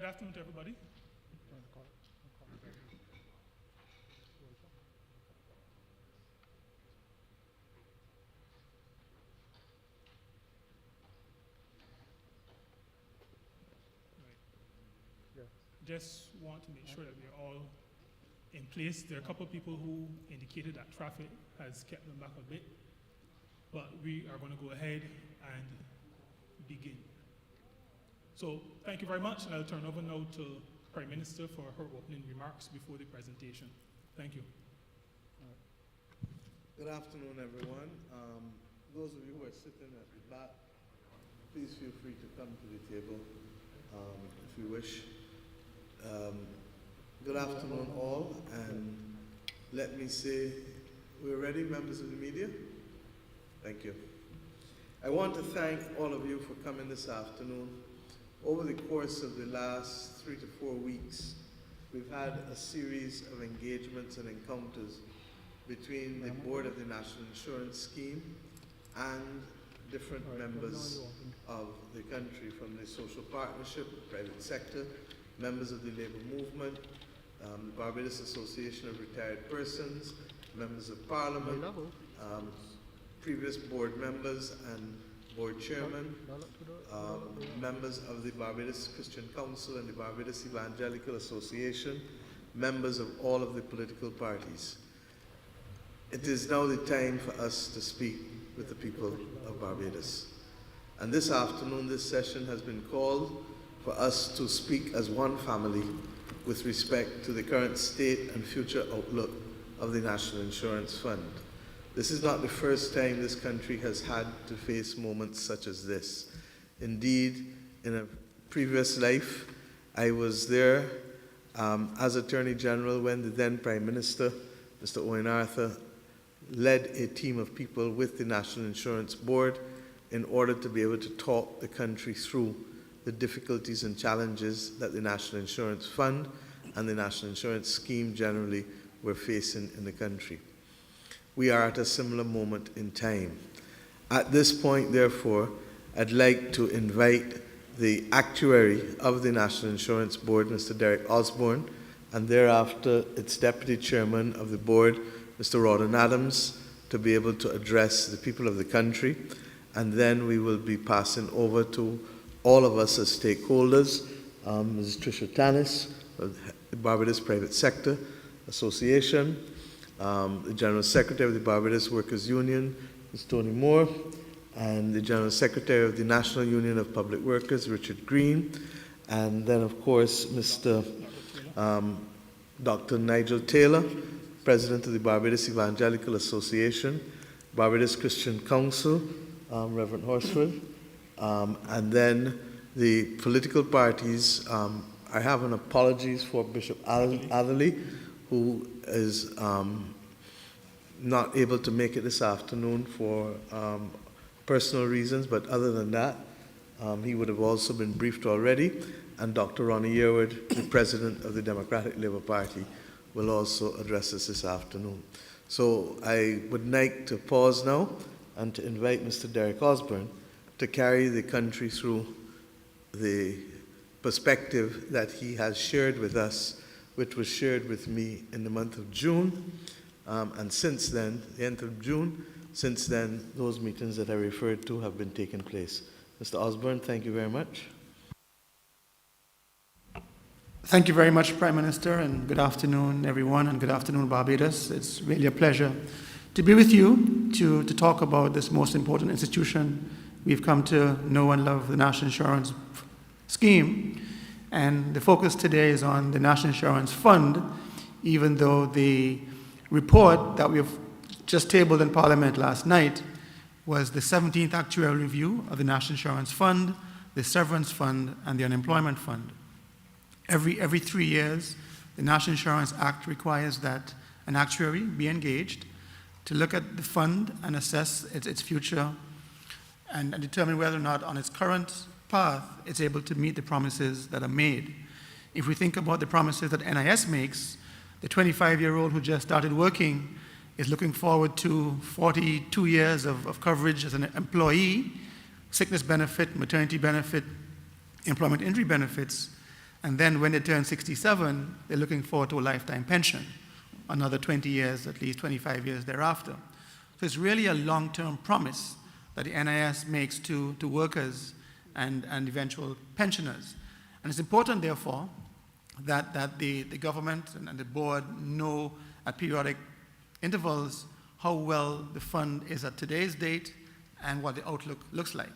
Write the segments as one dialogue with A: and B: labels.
A: Good afternoon to everybody. Just want to make sure that we're all in place. There are a couple of people who indicated that traffic has kept them back a bit, but we are going to go ahead and begin. So thank you very much, and I'll turn over now to Prime Minister for her opening remarks before the presentation. Thank you.
B: Good afternoon, everyone. Those of you who are sitting at the back, please feel free to come to the table if you wish. Good afternoon, all, and let me say, we're ready, members of the media? Thank you. I want to thank all of you for coming this afternoon. Over the course of the last 3 to 4 weeks, we've had a series of engagements and encounters between the Board of the National Insurance Scheme and different members of the country, from the social partnership, the private sector, members of the labor movement, the Barbados Association of Retired Persons, members of Parliament, previous board members and board chairman, members of the Barbados Christian Council and the Barbados Evangelical Association, members of all of the political parties. It is now the time for us to speak with the people of Barbados. And this afternoon, this session has been called for us to speak as one family with respect to the current state and future outlook of the National Insurance Fund. This is not the first time this country has had to face moments such as this. Indeed, in a previous life, I was there as Attorney General when the then Prime Minister, Mr. Owen Arthur, led a team of people with the National Insurance Board in order to be able to talk the country through the difficulties and challenges that the National Insurance Fund and the National Insurance Scheme generally were facing in the country. We are at a similar moment in time. At this point, therefore, I'd like to invite the actuary of the National Insurance Board, Mr. Derek Osborne, and thereafter its Deputy Chairman of the Board, Mr. Rawdon Adams, to be able to address the people of the country. And then we will be passing over to all of us as stakeholders, Ms. Tricia Tanis, of the Barbados Private Sector Association, the General Secretary of the Barbados Workers' Union, Ms. Tony Moore, and the General Secretary of the National Union of Public Workers, Richard Green, and then, of course, Mr. Dr. Nigel Taylor, President of the Barbados Evangelical Association, Barbados Christian Council, Reverend Horsford, and then the political parties. I have an apologies for Bishop Atherley, who is not able to make it this afternoon for personal reasons, but other than that, he would have also been briefed already, and Dr. Ronnie Yearwood, the President of the Democratic Labour Party, will also address us this afternoon. So I would like to pause now and to invite Mr. Derek Osborne to carry the country through the perspective that he has shared with us, which was shared with me in the month of June. And since then, the end of June, since then, those meetings that I referred to have been taking place. Mr. Osborne, thank you very much.
C: Thank you very much, Prime Minister, and good afternoon, everyone, and good afternoon, Barbados. It's really a pleasure to be with you to talk about this most important institution we've come to know and love, the National Insurance Scheme. And the focus today is on the National Insurance Fund, even though the report that we've just tabled in Parliament last night was the 17th actuarial review of the National Insurance Fund, the Severance Fund, and the Unemployment Fund. Every 3 years, the National Insurance Act requires that an actuary be engaged to look at the fund and assess its future and determine whether or not on its current path it's able to meet the promises that are made. If we think about the promises that NIS makes, the 25-year-old who just started working is looking forward to 42 years of coverage as an employee, sickness benefit, maternity benefit, employment injury benefits, And then when they turn 67, they're looking forward to a lifetime pension, another 20 years, at least 25 years thereafter. So it's really a long-term promise that the NIS makes to workers and eventual pensioners. And it's important, therefore, that the government and the board know at periodic intervals how well the fund is at today's date and what the outlook looks like.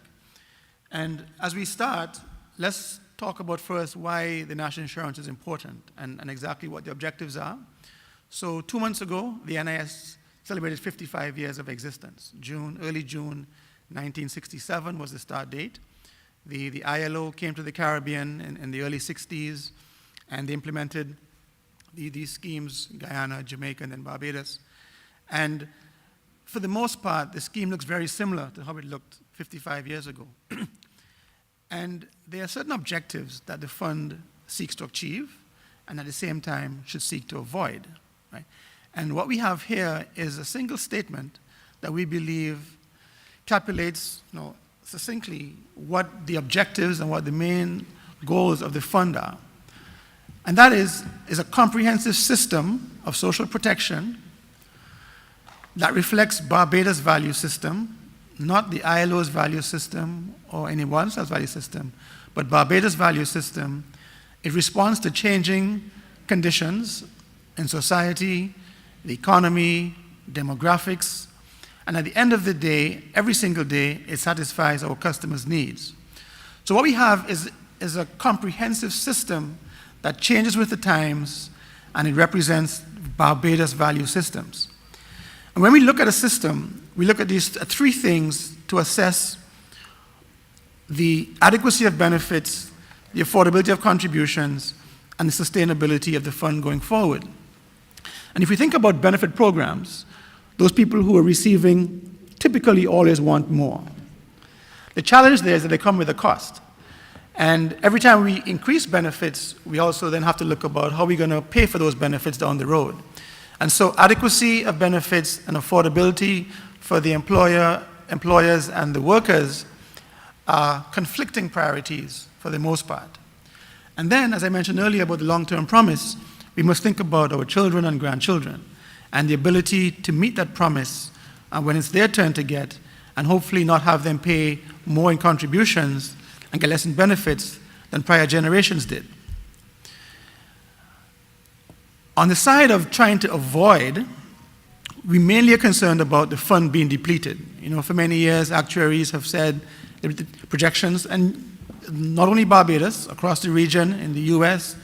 C: And as we start, let's talk about first why the national insurance is important and exactly what the objectives are. So 2 months ago, the NIS celebrated 55 years of existence. Early June 1967 was the start date. The ILO came to the Caribbean in the early 60s, and they implemented these schemes, Guyana, Jamaica, and then Barbados. And for the most part, the scheme looks very similar to how it looked 55 years ago. And there are certain objectives that the fund seeks to achieve and at the same time should seek to avoid. Right? And what we have here is a single statement that we believe calculates succinctly what the objectives and what the main goals of the fund are. And that is a comprehensive system of social protection that reflects Barbados' value system, not the ILO's value system or anyone else's value system, but Barbados' value system. It responds to changing conditions in society, the economy, demographics, and at the end of the day, every single day, it satisfies our customers' needs. So what we have is a comprehensive system that changes with the times, and it represents Barbados' value systems. And when we look at a system, we look at these three things to assess the adequacy of benefits, the affordability of contributions, and the sustainability of the fund going forward. And if we think about benefit programs, those people who are receiving typically always want more. The challenge there is that they come with a cost. And every time we increase benefits, we also then have to look about how we're going to pay for those benefits down the road. And so adequacy of benefits and affordability for the employers, and the workers are conflicting priorities for the most part. And then, as I mentioned earlier about the long-term promise, we must think about our children and grandchildren and the ability to meet that promise when it's their turn to get, and hopefully not have them pay more in contributions and get less in benefits than prior generations did. On the side of trying to avoid, we mainly are concerned about the fund being depleted. For many years, actuaries have said the projections, and not only Barbados, across the region, in the US,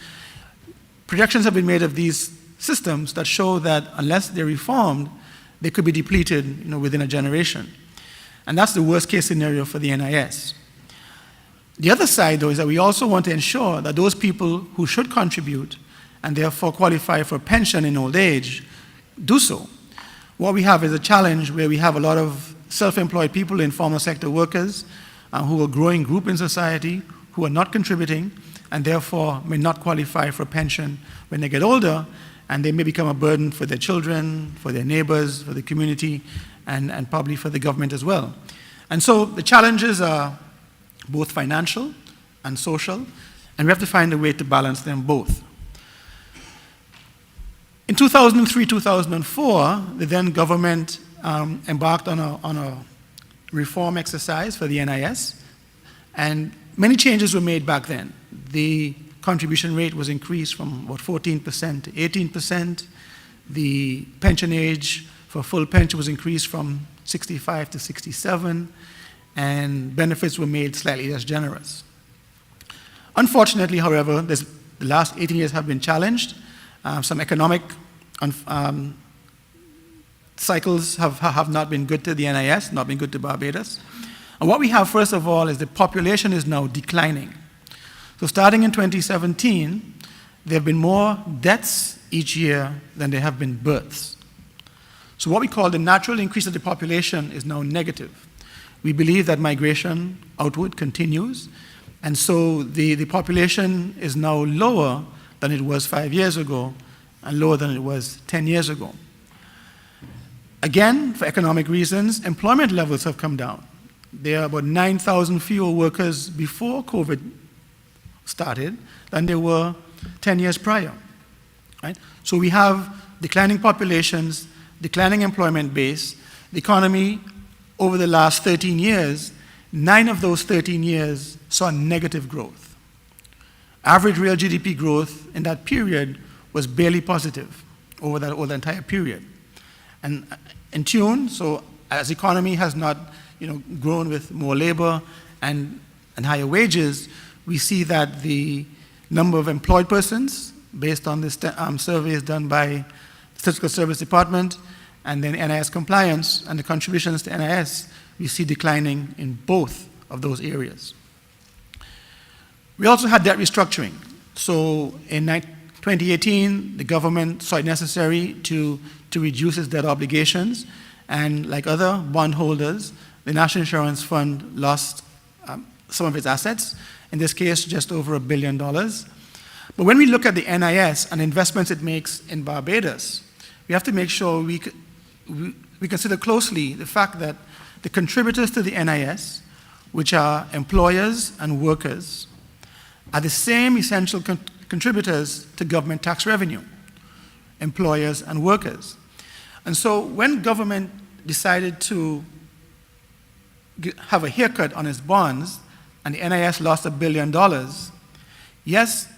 C: projections have been made of these systems that show that unless they're reformed, they could be depleted within a generation. And that's the worst case scenario for the NIS. The other side, though, is that we also want to ensure that those people who should contribute and therefore qualify for pension in old age do so. What we have is a challenge where we have a lot of self-employed people, informal sector workers, who are a growing group in society, who are not contributing, and therefore may not qualify for pension when they get older, and they may become a burden for their children, for their neighbors, for the community, and probably for the government as well. And so the challenges are both financial and social, and we have to find a way to balance them both. In 2003, 2004, the then government embarked on a reform exercise for the NIS, and many changes were made back then. The contribution rate was increased from about 14% to 18%. The pension age for full pension was increased from 65 to 67, and benefits were made slightly less generous. Unfortunately, however, the last 18 years have been challenged. Some economic cycles have not been good to the NIS, not been good to Barbados. And what we have, first of all, is the population is now declining. So starting in 2017, there have been more deaths each year than there have been births. So what we call the natural increase of the population is now negative. We believe that migration outward continues, and so the population is now lower than it was 5 years ago and lower than it was 10 years ago. Again, for economic reasons, employment levels have come down. There are about 9,000 fewer workers before COVID started than they were 10 years prior. Right? So we have declining populations, declining employment base. The economy over the last 13 years, 9 of those 13 years saw negative growth. Average real GDP growth in that period was barely positive over the entire period. And in tune, so as the economy has not grown with more labor and higher wages, we see that the number of employed persons, based on the surveys done by the Statistical Service Department, and then NIS compliance and the contributions to NIS, we see declining in both of those areas. We also had debt restructuring. So in 2018, the government saw it necessary to reduce its debt obligations, and like other bondholders, the National Insurance Fund lost some of its assets, in this case just over $1 billion. But when we look at the NIS and investments it makes in Barbados, we have to make sure we consider closely the fact that the contributors to the NIS, which are employers and workers, are the same essential contributors to government tax revenue, employers and workers. And so when government decided to have a haircut on its bonds and the NIS lost $1 billion, yes,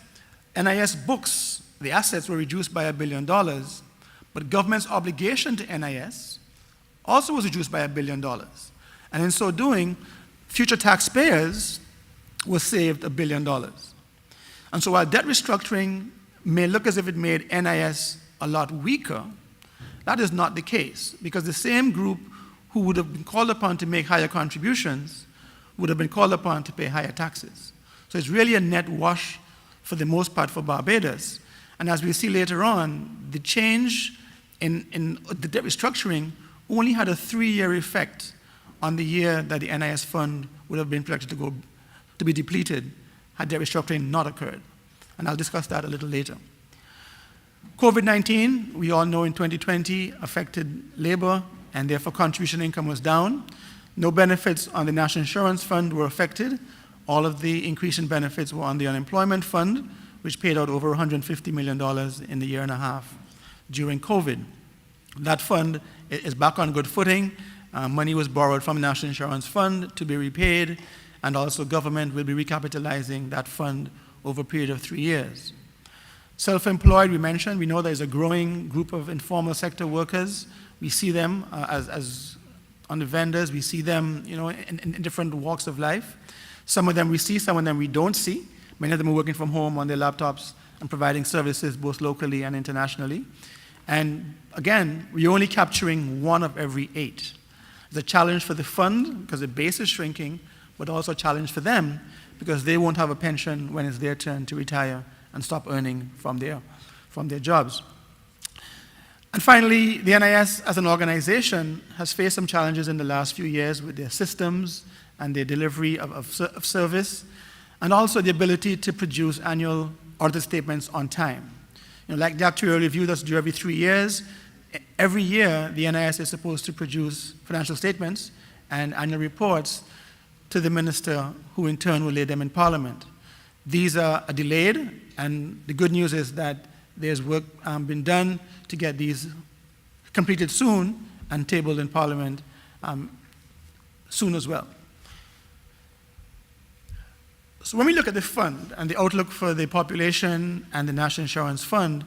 C: NIS books, the assets were reduced by $1 billion, but government's obligation to NIS also was reduced by $1 billion. And in so doing, future taxpayers were saved $1 billion. And so while debt restructuring may look as if it made NIS a lot weaker, that is not the case, because the same group who would have been called upon to make higher contributions would have been called upon to pay higher taxes. So it's really a net wash for the most part for Barbados. And as we'll see later on, the change in the debt restructuring only had a 3-year effect on the year that the NIS fund would have been projected to be depleted had debt restructuring not occurred. And I'll discuss that a little later. COVID-19, we all know in 2020, affected labor, and therefore contribution income was down. No benefits on the National Insurance Fund were affected. All of the increase in benefits were on the unemployment fund, which paid out over $150 million in the year and a half during COVID. That fund is back on good footing. Money was borrowed from the National Insurance Fund to be repaid, and also government will be recapitalizing that fund over a period of 3 years. Self-employed, we mentioned, we know there's a growing group of informal sector workers. We see them as on the vendors, we see them in different walks of life. Some of them we see, some of them we don't see. Many of them are working from home on their laptops and providing services both locally and internationally. And again, we're only capturing 1 of every 8. It's a challenge for the fund because the base is shrinking, but also a challenge for them because they won't have a pension when it's their turn to retire and stop earning from their jobs. And finally, the NIS as an organization has faced some challenges in the last few years with their systems and their delivery of service, and also the ability to produce annual audit statements on time. Like the actuarial review that's due every 3 years, every year the NIS is supposed to produce financial statements and annual reports to the minister, who in turn will lay them in Parliament. These are delayed, and the good news is that there's work been done to get these completed soon and tabled in Parliament soon as well. So when we look at the fund and the outlook for the population and the National Insurance Fund,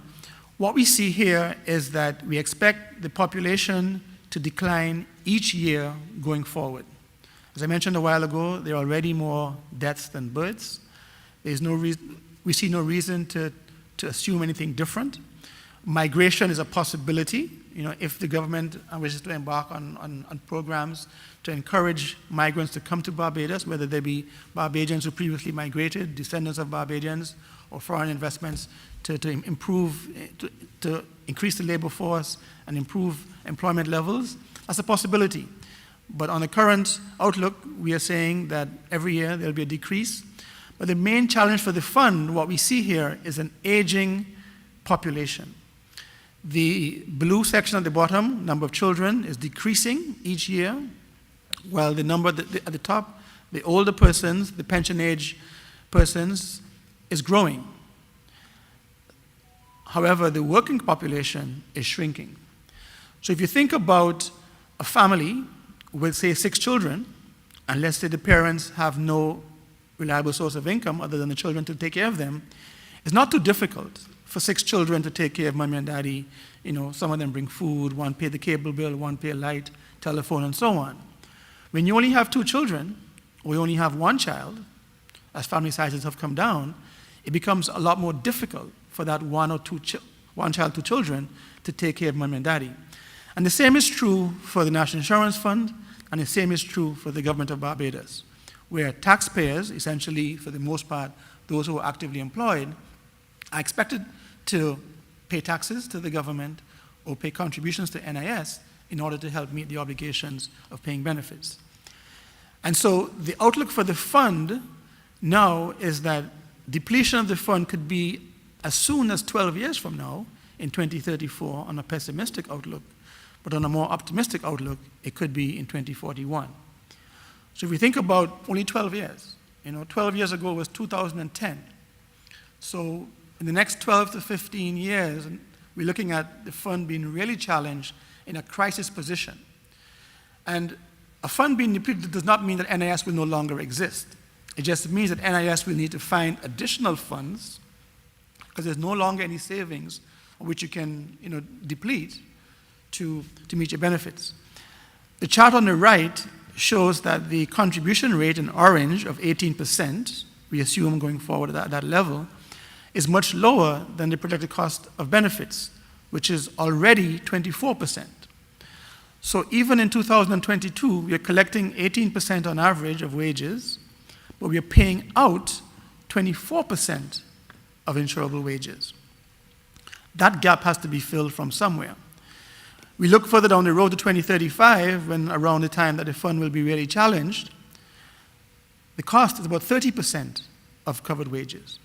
C: what we see here is that we expect the population to decline each year going forward. As I mentioned a while ago, there are already more deaths than births. We see no reason to assume anything different. Migration is a possibility. If the government wishes to embark on programs to encourage migrants to come to Barbados, whether they be Barbadians who previously migrated, descendants of Barbadians, or foreign investments to increase the labor force and improve employment levels, that's a possibility. But on the current outlook, we are saying that every year there'll be a decrease. But the main challenge for the fund, what we see here, is an aging population. The blue section at the bottom, number of children, is decreasing each year, while the number at the top, the older persons, the pension age persons, is growing. However, the working population is shrinking. So if you think about a family with, say, 6 children, and let's say the parents have no reliable source of income other than the children to take care of them, it's not too difficult for 6 children to take care of mommy and daddy. Some of them bring food, one pay the cable bill, one pay light, telephone, and so on. When you only have 2 children, or you only have 1 child, as family sizes have come down, it becomes a lot more difficult for that one child, 2 children to take care of mommy and daddy. And the same is true for the National Insurance Fund, and the same is true for the government of Barbados, where taxpayers, essentially for the most part, those who are actively employed, are expected to pay taxes to the government or pay contributions to NIS in order to help meet the obligations of paying benefits. And so the outlook for the fund now is that depletion of the fund could be as soon as 12 years from now, in 2034, on a pessimistic outlook, but on a more optimistic outlook, it could be in 2041. So if we think about only 12 years, 12 years ago was 2010. So in the next 12 to 15 years, we're looking at the fund being really challenged in a crisis position. And a fund being depleted does not mean that NIS will no longer exist. It just means that NIS will need to find additional funds because there's no longer any savings on which you can deplete to meet your benefits. The chart on the right shows that the contribution rate in orange of 18%, we assume going forward at that level, is much lower than the projected cost of benefits, which is already 24%. So even in 2022, we are collecting 18% on average of wages, but we are paying out 24% of insurable wages. That gap has to be filled from somewhere. We look further down the road to 2035, when around the time that the fund will be really challenged, the cost is about 30% of covered wages.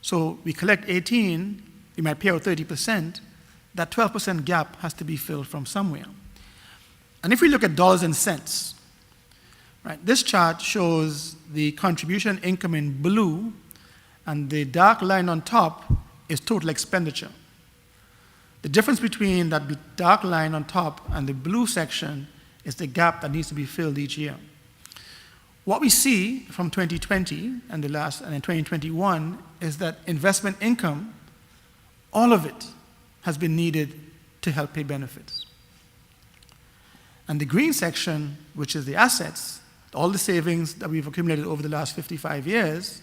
C: So we collect 18, we might pay out 30%, that 12% gap has to be filled from somewhere. And if we look at dollars and cents, right, this chart shows the contribution income in blue, and the dark line on top is total expenditure. The difference between that dark line on top and the blue section is the gap that needs to be filled each year. What we see from 2020 and in 2021 is that investment income, all of it, has been needed to help pay benefits. And the green section, which is the assets, all the savings that we've accumulated over the last 55 years,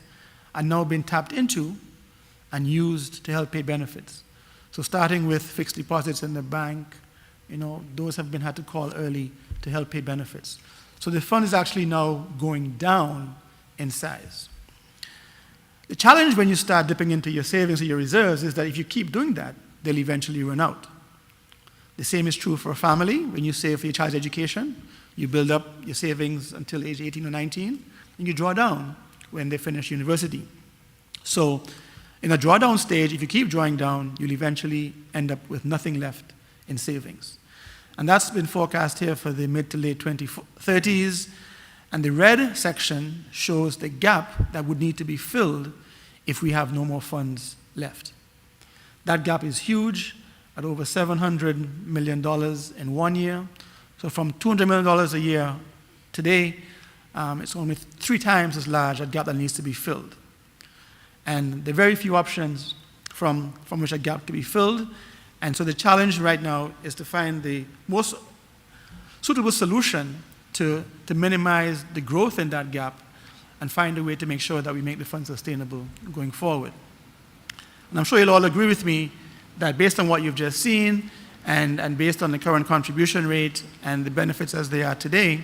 C: are now being tapped into and used to help pay benefits. So starting with fixed deposits in the bank, those have been had to call early to help pay benefits. So the fund is actually now going down in size. The challenge when you start dipping into your savings or your reserves is that if you keep doing that, they'll eventually run out. The same is true for a family. When you save for your child's education, you build up your savings until age 18 or 19, and you draw down when they finish university. So in a drawdown stage, if you keep drawing down, you'll eventually end up with nothing left in savings. And that's been forecast here for the mid to late 2030s. And the red section shows the gap that would need to be filled if we have no more funds left. That gap is huge, at over $700 million in 1 year. So from $200 million a year today, it's only 3 times as large a gap that needs to be filled. And there are very few options from which a gap can be filled. And so the challenge right now is to find the most suitable solution to minimize the growth in that gap and find a way to make sure that we make the fund sustainable going forward. And I'm sure you'll all agree with me that based on what you've just seen and based on the current contribution rate and the benefits as they are today,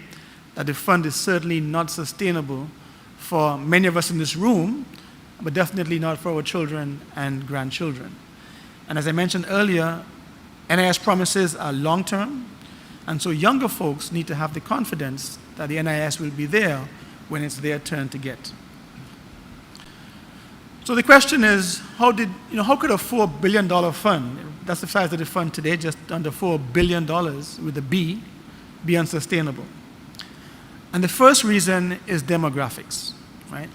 C: that the fund is certainly not sustainable for many of us in this room, but definitely not for our children and grandchildren. And as I mentioned earlier, NIS promises are long-term, and so younger folks need to have the confidence that the NIS will be there when it's their turn to get. So the question is, how could a $4 billion fund, that's the size of the fund today, just under $4 billion with a B, be unsustainable? And the first reason is demographics, right?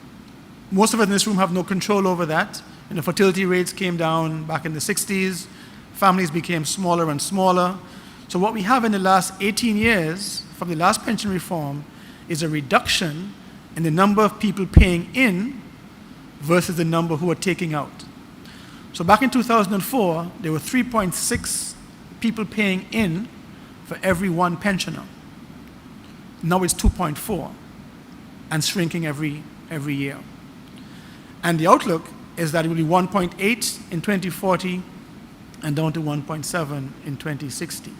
C: Most of us in this room have no control over that. And the fertility rates came down back in the 60s. Families became smaller and smaller. So what we have in the last 18 years from the last pension reform is a reduction in the number of people paying in versus the number who are taking out. So back in 2004, there were 3.6 people paying in for every one pensioner. Now it's 2.4 and shrinking every year. And the outlook is that it will be 1.8 in 2040 and down to 1.7 in 2060.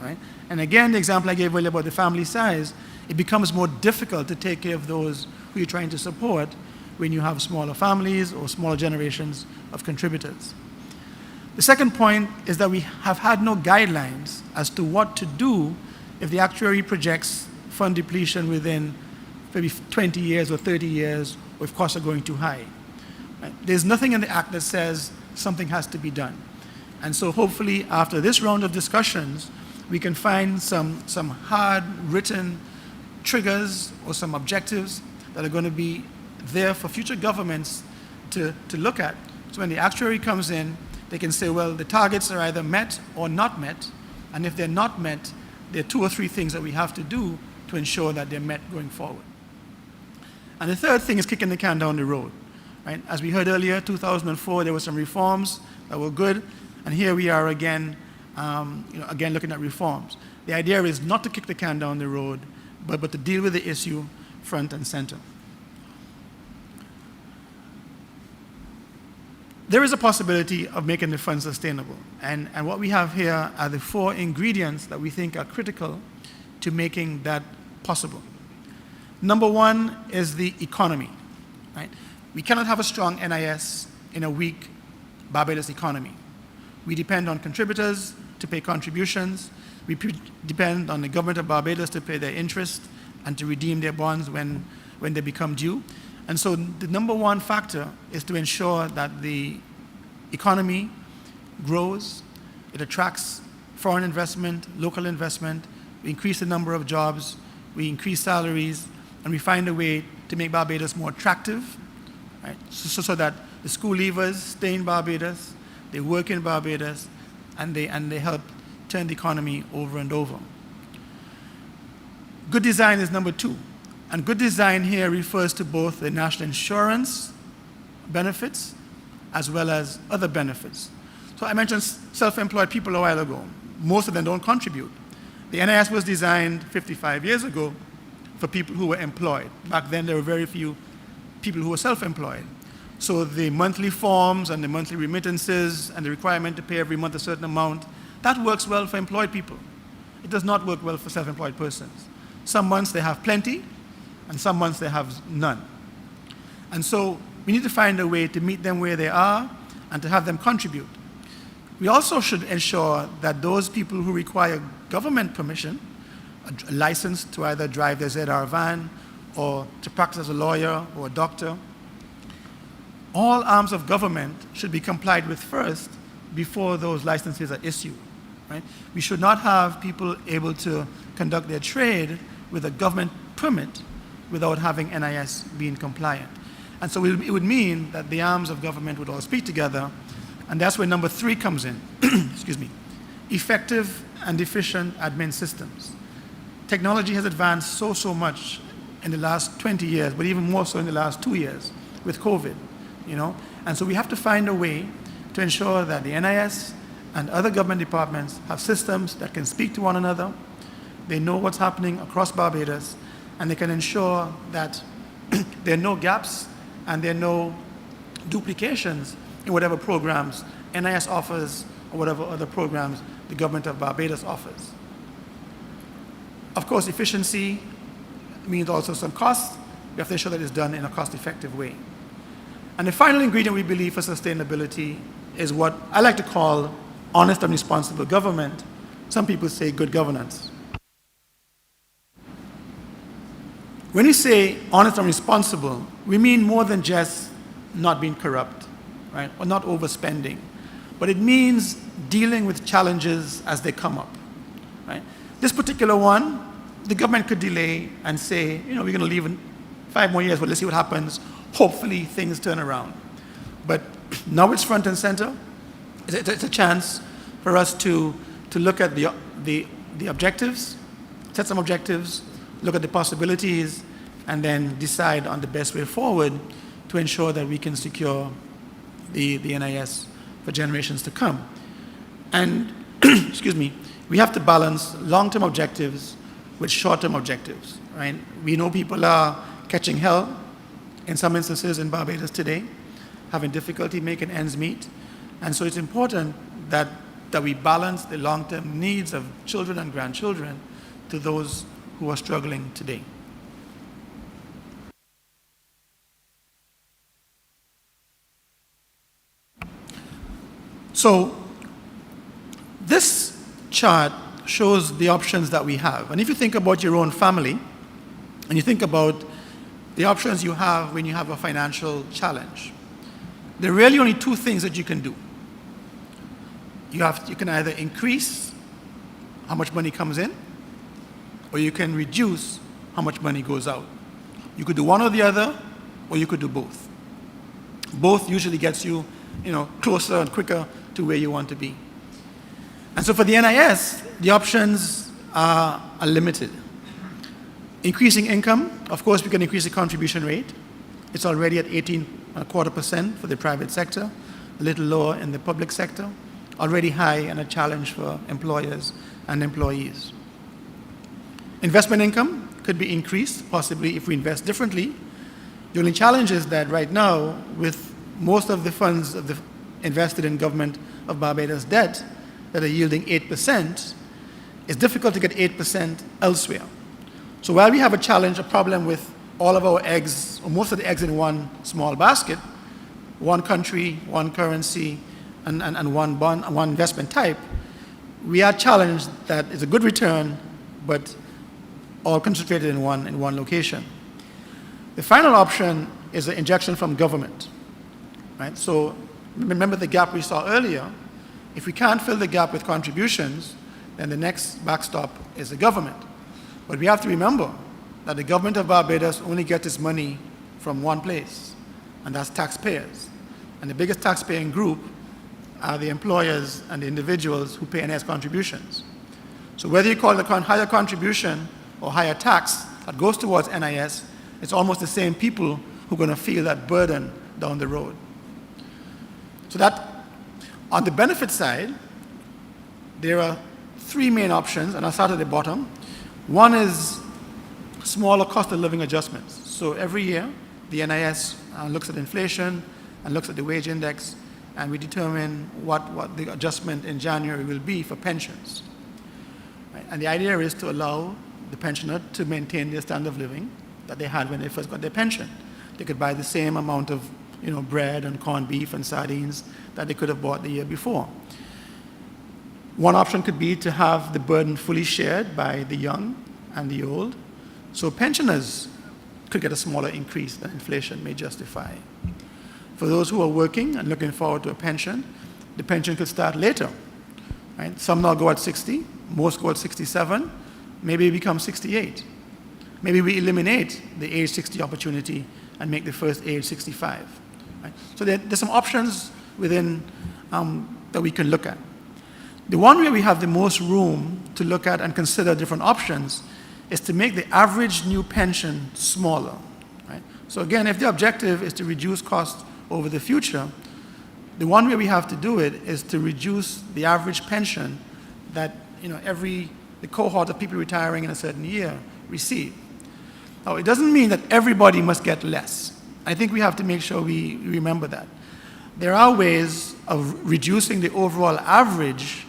C: Right? And again, the example I gave earlier about the family size, it becomes more difficult to take care of those who you're trying to support when you have smaller families or smaller generations of contributors. The second point is that we have had no guidelines as to what to do if the actuary projects fund depletion within maybe 20 years or 30 years, or if costs are going too high. Right? There's nothing in the Act that says something has to be done. And so hopefully after this round of discussions, we can find some hard written triggers or some objectives that are going to be there for future governments to look at. So when the actuary comes in, they can say, well, the targets are either met or not met, and if they're not met, there are 2 or 3 things that we have to do to ensure that they're met going forward. And the third thing is kicking the can down the road. Right? As we heard earlier, 2004, there were some reforms that were good, and here we are again, again looking at reforms. The idea is not to kick the can down the road, but to deal with the issue front and center. There is a possibility of making the fund sustainable, and what we have here are the 4 ingredients that we think are critical to making that possible. Number 1 is the economy. Right? We cannot have a strong NIS in a weak Barbados economy. We depend on contributors to pay contributions. We depend on the government of Barbados to pay their interest and to redeem their bonds when they become due. And so the number 1 factor is to ensure that the economy grows, it attracts foreign investment, local investment, we increase the number of jobs, we increase salaries, and we find a way to make Barbados more attractive, right? So that the school leavers stay in Barbados, they work in Barbados, and they help turn the economy over and over. Good design is number 2. And good design here refers to both the national insurance benefits as well as other benefits. So I mentioned self-employed people a while ago. Most of them don't contribute. The NIS was designed 55 years ago for people who were employed. Back then, there were very few people who were self-employed. So the monthly forms and the monthly remittances and the requirement to pay every month a certain amount, that works well for employed people. It does not work well for self-employed persons. Some months they have plenty, and some months they have none. And so we need to find a way to meet them where they are and to have them contribute. We also should ensure that those people who require government permission, a license to either drive their ZR van or to practice as a lawyer or a doctor, all arms of government should be complied with first before those licenses are issued. Right? We should not have people able to conduct their trade with a government permit without having NIS being compliant. And so it would mean that the arms of government would all speak together, and that's where number 3 comes in. Excuse me. Effective and efficient admin systems. Technology has advanced so much in the last 20 years, but even more so in the last 2 years with COVID, And so we have to find a way to ensure that the NIS and other government departments have systems that can speak to one another, they know what's happening across Barbados, and they can ensure that there are no gaps and there are no duplications in whatever programs NIS offers or whatever other programs the government of Barbados offers. Of course, efficiency means also some cost. We have to ensure that it's done in a cost-effective way. And the final ingredient we believe for sustainability is what I like to call honest and responsible government. Some people say good governance. When we say honest and responsible, we mean more than just not being corrupt, right, or not overspending. But it means dealing with challenges as they come up, right? This particular one, the government could delay and say, we're going to leave in 5 more years, well, let's see what happens. Hopefully things turn around. But now it's front and center. It's a chance for us to look at the objectives, set some objectives, look at the possibilities, and then decide on the best way forward to ensure that we can secure the NIS for generations to come. And, excuse me, we have to balance long-term objectives with short-term objectives, right? We know people are catching hell in some instances in Barbados today, having difficulty making ends meet. And so it's important that we balance the long-term needs of children and grandchildren to those who are struggling today. So this chart shows the options that we have. And if you think about your own family, and you think about the options you have when you have a financial challenge, there are really only 2 things that you can do. You can either increase how much money comes in, or you can reduce how much money goes out. You could do one or the other, or you could do both. Both usually gets you, closer and quicker to where you want to be. And so for the NIS, the options are limited. Increasing income, of course, we can increase the contribution rate. It's already at 18.25% for the private sector, a little lower in the public sector, already high and a challenge for employers and employees. Investment income could be increased, possibly if we invest differently. The only challenge is that right now, with most of the funds invested in government of Barbados debt that are yielding 8%, it's difficult to get 8% elsewhere. So while we have a challenge, a problem with all of our eggs, or most of the eggs in one small basket, one country, one currency, and one bond, one investment type, we are challenged that it's a good return, but all concentrated in one location. The final option is an injection from government, right? So remember the gap we saw earlier. If we can't fill the gap with contributions, then the next backstop is the government. But we have to remember that the government of Barbados only gets its money from one place, and that's taxpayers. And the biggest taxpaying group are the employers and the individuals who pay NIS contributions. So whether you call it a higher contribution or higher tax that goes towards NIS, it's almost the same people who are going to feel that burden down the road. So that, on the benefit side, there are 3 main options, and I'll start at the bottom. One is smaller cost of living adjustments. So every year, the NIS looks at inflation and looks at the wage index, and we determine what the adjustment in January will be for pensions. Right? And the idea is to allow the pensioner to maintain their standard of living that they had when they first got their pension. They could buy the same amount of bread and corned beef and sardines that they could have bought the year before. One option could be to have the burden fully shared by the young and the old. So pensioners could get a smaller increase than inflation may justify. For those who are working and looking forward to a pension, the pension could start later. Right? Some now go at 60, most go at 67, maybe become 68. Maybe we eliminate the age 60 opportunity and make the first age 65. Right? So there's some options within that we can look at. The one where we have the most room to look at and consider different options is to make the average new pension smaller. Right? So again, if the objective is to reduce costs over the future, the one way we have to do it is to reduce the average pension that the cohort of people retiring in a certain year receive. Now, it doesn't mean that everybody must get less. I think we have to make sure we remember that. There are ways of reducing the overall average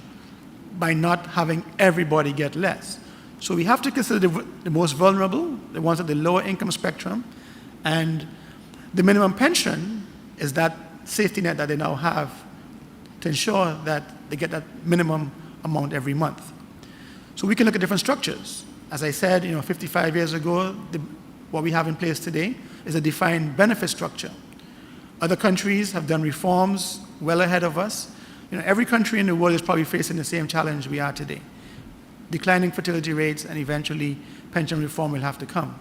C: by not having everybody get less. So we have to consider the most vulnerable, the ones at the lower income spectrum, and the minimum pension is that safety net that they now have to ensure that they get that minimum amount every month. So we can look at different structures. As I said, 55 years ago, what we have in place today is a defined benefit structure. Other countries have done reforms well ahead of us. Every country in the world is probably facing the same challenge we are today. Declining fertility rates, and eventually pension reform will have to come.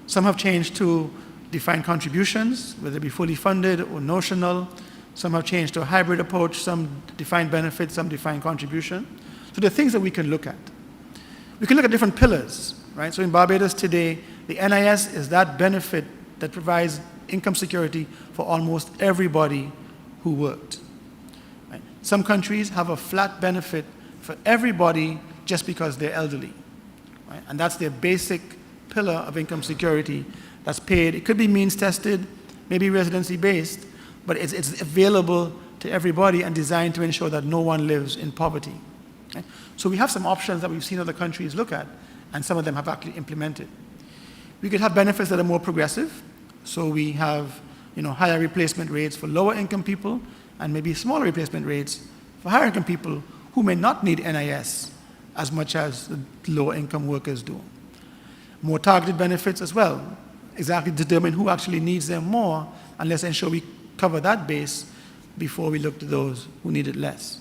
C: Some have changed to defined contributions, whether it be fully funded or notional. Some have changed to a hybrid approach, some defined benefits, some defined contribution. So there are things that we can look at. We can look at different pillars, right? So in Barbados today, the NIS is that benefit that provides income security for almost everybody who worked. Right? Some countries have a flat benefit for everybody just because they're elderly, right? And that's their basic pillar of income security that's paid. It could be means tested, maybe residency based, but it's available to everybody and designed to ensure that no one lives in poverty. Right? So we have some options that we've seen other countries look at, and some of them have actually implemented. We could have benefits that are more progressive. So we have, higher replacement rates for lower income people and maybe smaller replacement rates for higher income people who may not need NIS as much as the lower income workers do. More targeted benefits as well, exactly determine who actually needs them more, and let's ensure we cover that base before we look to those who need it less.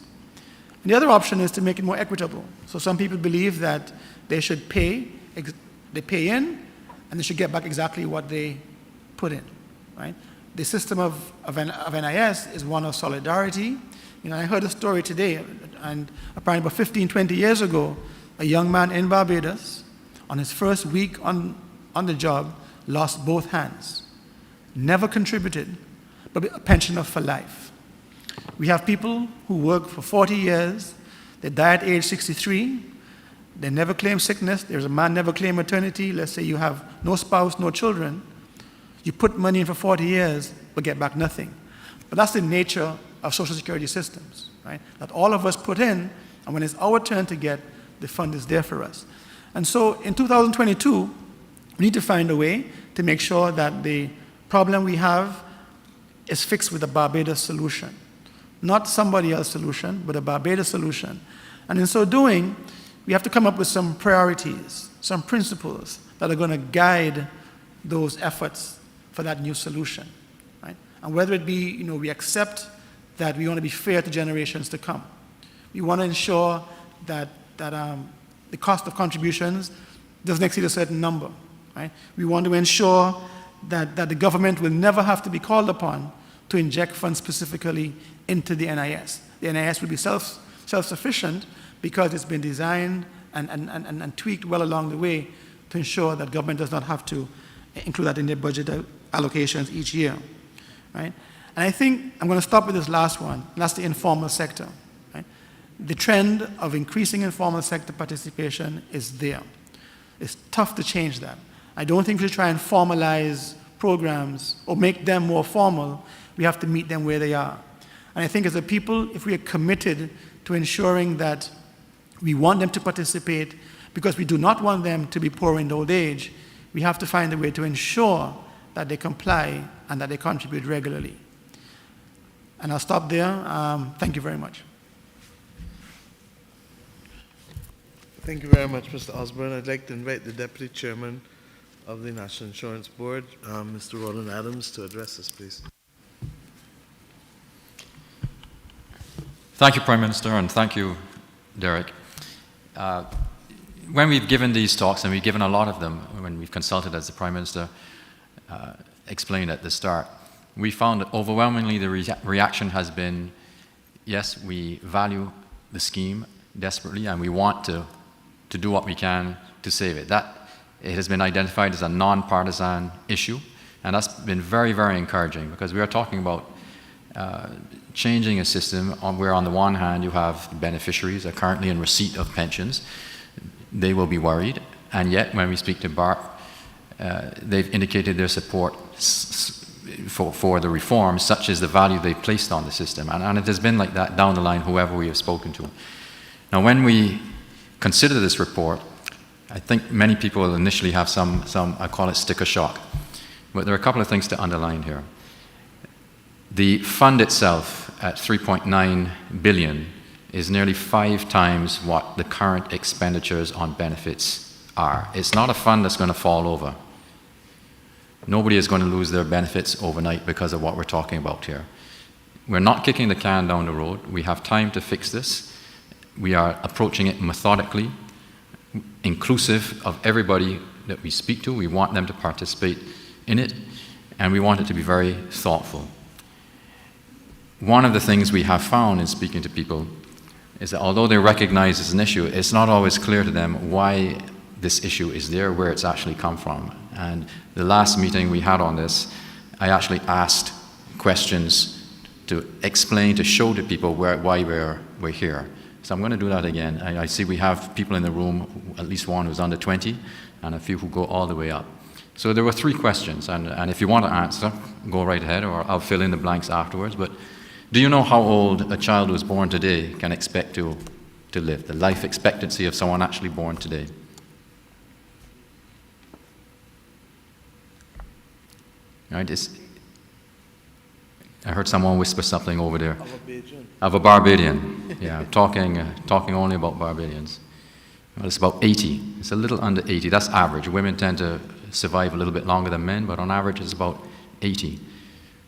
C: And the other option is to make it more equitable. So some people believe that they should pay in, and they should get back exactly what they put in, right? The system of NIS is one of solidarity. I heard a story today, and apparently about 15, 20 years ago, a young man in Barbados, on his first week on the job, lost both hands. Never contributed, but a pensioner for life. We have people who work for 40 years, they die at age 63, they never claim sickness, there's a man never claim maternity, let's say you have no spouse, no children, you put money in for 40 years, but get back nothing. But that's the nature of social security systems, right? That all of us put in, and when it's our turn to get, the fund is there for us. And so in 2022, we need to find a way to make sure that the problem we have is fixed with a Barbados solution. Not somebody else's solution, but a Barbados solution. And in so doing, we have to come up with some priorities, some principles that are going to guide those efforts for that new solution, right? And whether it be, we accept that we want to be fair to generations to come. We want to ensure that the cost of contributions doesn't exceed a certain number, right? We want to ensure that the government will never have to be called upon to inject funds specifically into the NIS. The NIS will be self-sufficient because it's been designed and tweaked well along the way to ensure that government does not have to include that in their budget allocations each year, right? And I think I'm going to stop with this last one, and that's the informal sector, right? The trend of increasing informal sector participation is there. It's tough to change that. I don't think we should try and formalize programs or make them more formal. We have to meet them where they are. And I think as a people, if we are committed to ensuring that we want them to participate because we do not want them to be poor in old age, we have to find a way to ensure that they comply and that they contribute regularly. And I'll stop there. Thank you very much.
B: Thank you very much, Mr. Osborne. I'd like to invite the Deputy Chairman of the National Insurance Board, Mr. Roland Adams, to address us, please.
D: Thank you, Prime Minister, and thank you, Derek. When we've given these talks, and we've given a lot of them when we've consulted, as the Prime Minister explained at the start, we found that overwhelmingly the reaction has been, yes, we value the scheme desperately, and we want to do what we can to save it. That it has been identified as a non-partisan issue, and that's been very, very encouraging, because we are talking about changing a system where on the one hand you have beneficiaries are currently in receipt of pensions. They will be worried, and yet when we speak to BARC, they've indicated their support for the reform, such as the value they placed on the system. And it has been like that down the line, whoever we have spoken to. Now, when we consider this report, I think many people will initially have some I call it sticker shock. But there are a couple of things to underline here. The fund itself at 3.9 billion is nearly 5 times what the current expenditures on benefits are. It's not a fund that's going to fall over. Nobody is going to lose their benefits overnight because of what we're talking about here. We're not kicking the can down the road. We have time to fix this. We are approaching it methodically, inclusive of everybody that we speak to. We want them to participate in it, and we want it to be very thoughtful. One of the things we have found in speaking to people is that although they recognize it's an issue, it's not always clear to them why this issue is there, where it's actually come from. And the last meeting we had on this, I actually asked questions to explain, to show to people why we're here. So I'm going to do that again. I see we have people in the room, at least one who's under 20, and a few who go all the way up. So there were 3 questions, and if you want to answer, go right ahead, or I'll fill in the blanks afterwards. But do you know how old a child who is born today can expect to live? The life expectancy of someone actually born today? Right? I heard someone whisper something over there. Of a Barbadian. Yeah, talking only about Barbadians. Well, it's about 80. It's a little under 80. That's average. Women tend to survive a little bit longer than men, but on average it's about 80.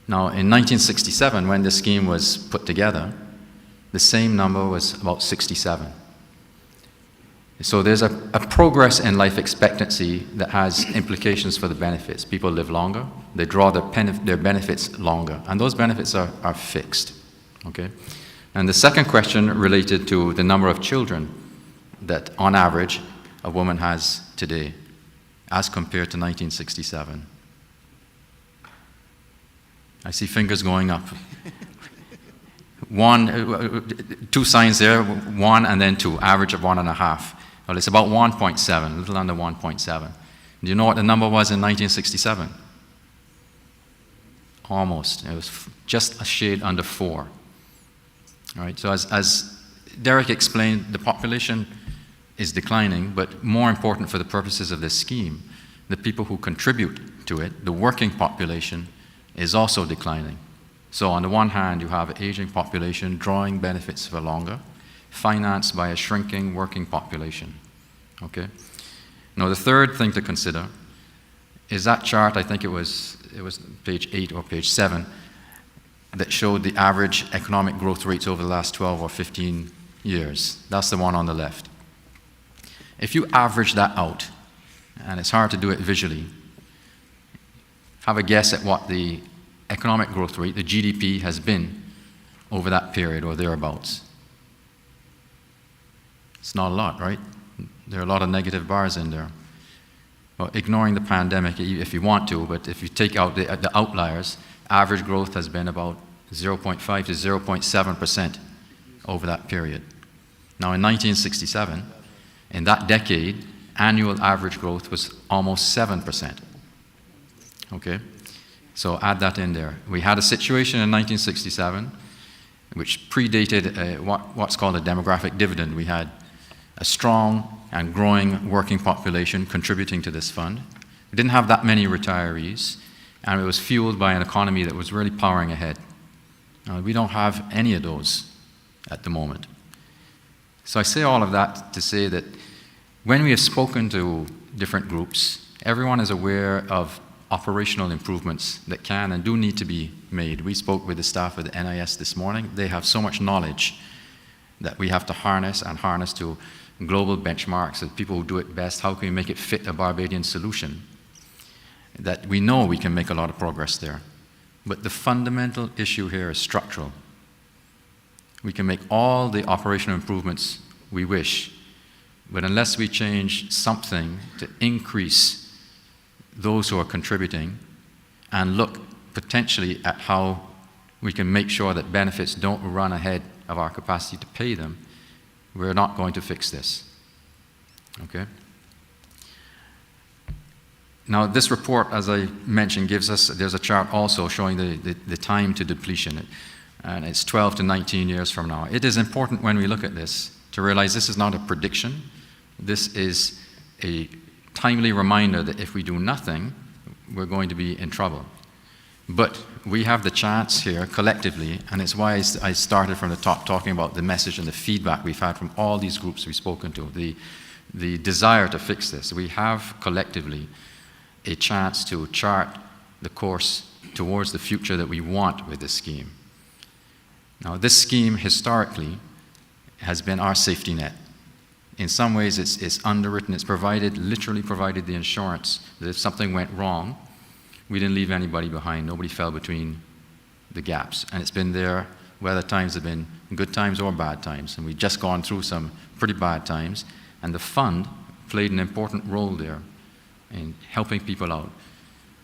D: Now, in 1967, when this scheme was put together, the same number was about 67. So there's a progress in life expectancy that has implications for the benefits. People live longer, they draw their benefits longer, and those benefits are fixed. Okay? And the second question related to the number of children that, on average, a woman has today, as compared to 1967. I see fingers going up. 2 signs there, 1 and then 2, average of 1.5. Well, it's about 1.7, a little under 1.7. Do you know what the number was in 1967? Almost. It was just a shade under 4. All right, so as Derek explained, the population is declining, but more important for the purposes of this scheme, the people who contribute to it, the working population, is also declining. So on the one hand, you have an aging population drawing benefits for longer, financed by a shrinking working population. Okay? Now the third thing to consider is that chart, I think it was page 8 or page 7, that showed the average economic growth rates over the last 12 or 15 years. That's the one on the left. If you average that out, and it's hard to do it visually, have a guess at what the economic growth rate, the GDP, has been over that period or thereabouts. It's not a lot, right? There are a lot of negative bars in there. Well, ignoring the pandemic if you want to, but if you take out the outliers, average growth has been about 0.5 to 0.7% over that period. Now in 1967, in that decade, annual average growth was almost 7%. Okay? So add that in there. We had a situation in 1967 which predated what's called a demographic dividend. We had a strong and growing working population contributing to this fund. We didn't have that many retirees, and it was fueled by an economy that was really powering ahead. We don't have any of those at the moment. So I say all of that to say that when we have spoken to different groups, everyone is aware of operational improvements that can and do need to be made. We spoke with the staff of the NIS this morning. They have so much knowledge that we have to harness to global benchmarks of people who do it best. How can we make it fit a Barbadian solution? That we know we can make a lot of progress there. But the fundamental issue here is structural. We can make all the operational improvements we wish, but unless we change something to increase those who are contributing and look potentially at how we can make sure that benefits don't run ahead of our capacity to pay them, we're not going to fix this. Okay? Now, this report, as I mentioned, gives us, there's a chart also showing the time to depletion, and it's 12 to 19 years from now. It is important when we look at this to realize this is not a prediction. This is a timely reminder that if we do nothing, we're going to be in trouble. But we have the chance here collectively, and it's why I started from the top talking about the message and the feedback we've had from all these groups we've spoken to, the desire to fix this. We have collectively a chance to chart the course towards the future that we want with this scheme. Now, this scheme historically has been our safety net. in some ways it's underwritten. It's literally provided the insurance that if something went wrong, we didn't leave anybody behind. Nobody fell between the gaps. And it's been there whether times have been good times or bad times. And we've just gone through some pretty bad times. And the fund played an important role there in helping people out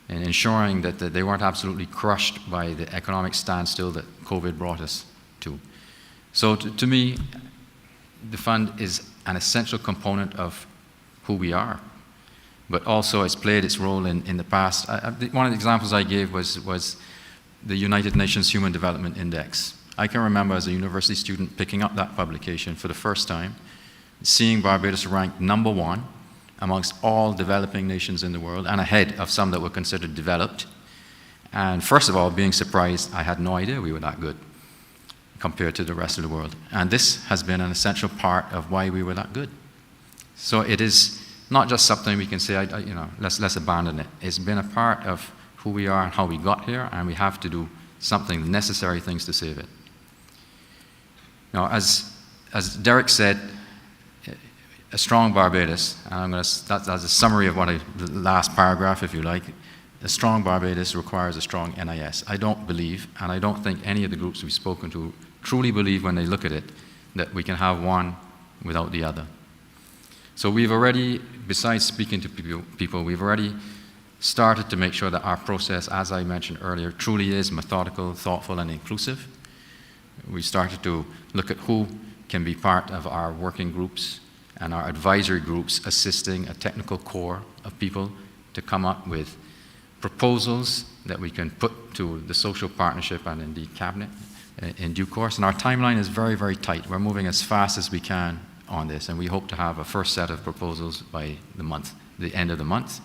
D: and ensuring that they weren't absolutely crushed by the economic standstill that COVID brought us to. So to me, the fund is an essential component of who we are, but also it's played its role in the past. One of the examples I gave was the United Nations Human Development Index. I can remember as a university student picking up that publication for the first time, seeing Barbados ranked #1 amongst all developing nations in the world and ahead of some that were considered developed. And first of all, being surprised, I had no idea we were that good compared to the rest of the world. And this has been an essential part of why we were that good. So it is not just something we can say, let's abandon it. It's been a part of who we are and how we got here, and we have to do something, the necessary things to save it. Now, as Derek said, a strong Barbados, and that's a summary of the last paragraph, if you like. A strong Barbados requires a strong NIS. I don't believe, and I don't think any of the groups we've spoken to truly believe when they look at it, that we can have one without the other. So we've already, besides speaking to people, we've already started to make sure that our process, as I mentioned earlier, truly is methodical, thoughtful, and inclusive. We started to look at who can be part of our working groups and our advisory groups, assisting a technical core of people to come up with proposals that we can put to the social partnership and indeed cabinet in due course. And our timeline is very, very tight. We're moving as fast as we can on this, and we hope to have a first set of proposals by the end of the month.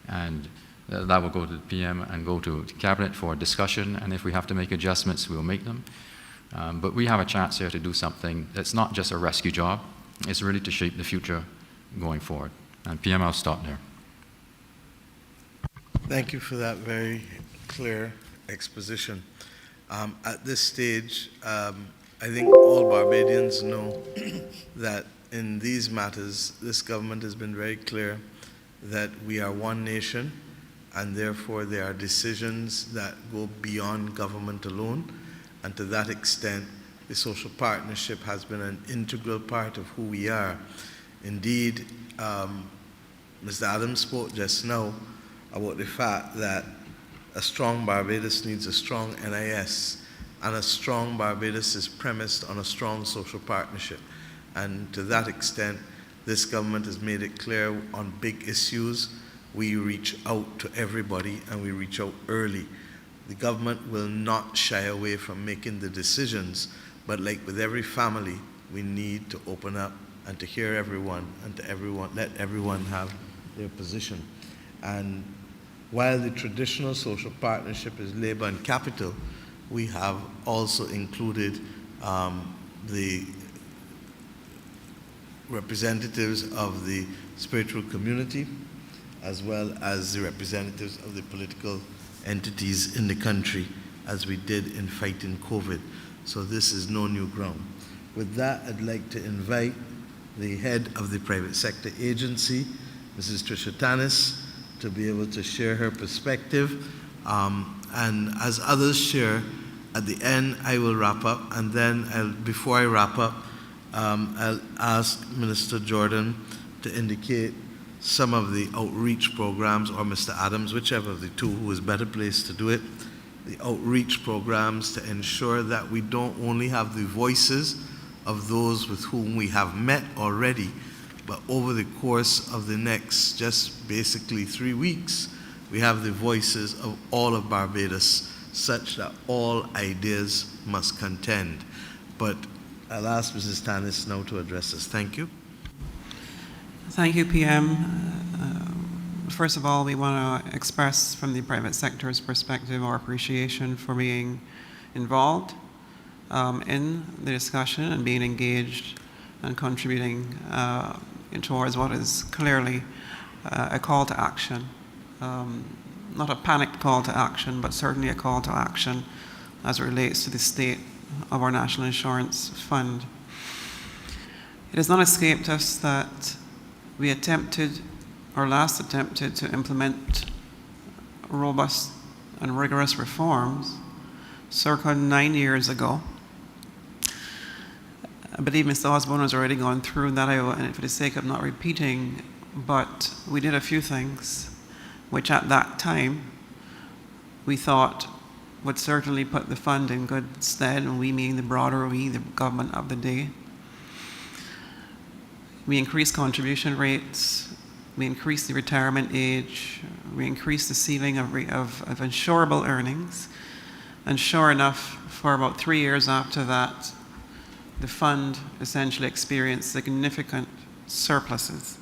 D: And that will go to the PM and go to cabinet for discussion, and if we have to make adjustments, we'll make them. But we have a chance here to do something that's not just a rescue job. It's really to shape the future going forward. And PM, I'll stop there.
B: Thank you for that very clear exposition. At this stage, I think all Barbadians know that in these matters, this government has been very clear that we are one nation, and therefore there are decisions that go beyond government alone. And to that extent, the social partnership has been an integral part of who we are. Indeed, Mr. Adams spoke just now about the fact that a strong Barbados needs a strong NIS, and a strong Barbados is premised on a strong social partnership. And to that extent, this government has made it clear on big issues, we reach out to everybody and we reach out early. The government will not shy away from making the decisions, but like with every family, we need to open up and to hear everyone and to let everyone have their position. And while the traditional social partnership is labor and capital, we have also included the representatives of the spiritual community, as well as the representatives of the political entities in the country, as we did in fighting COVID. So this is no new ground. With that, I'd like to invite the head of the private sector agency, Mrs. Tricia Tanis, to be able to share her perspective. And as others share, at the end, I will wrap up. And then before I wrap up, I'll ask Minister Jordan to indicate some of the outreach programs, or Mr. Adams, whichever of the two who is better placed to do it, the outreach programs to ensure that we don't only have the voices of those with whom we have met already, but over the course of the next just basically 3 weeks, we have the voices of all of Barbados, such that all ideas must contend. But I'll ask Mrs. Tanis now to address us. Thank you.
E: Thank you, PM. First of all, we want to express from the private sector's perspective our appreciation for being involved in the discussion and being engaged and contributing towards what is clearly a call to action. Not a panicked call to action, but certainly a call to action as it relates to the state of our National Insurance Fund. It has not escaped us that we attempted, or last attempted, to implement robust and rigorous reforms circa 9 years ago. I believe Mr. Osborne has already gone through that, and for the sake of not repeating, but we did a few things which at that time we thought would certainly put the fund in good stead, and we meaning the broader we, the government of the day. We increased contribution rates, we increased the retirement age, we increased the ceiling of insurable earnings, and sure enough, for about 3 years after that, the fund essentially experienced significant surpluses.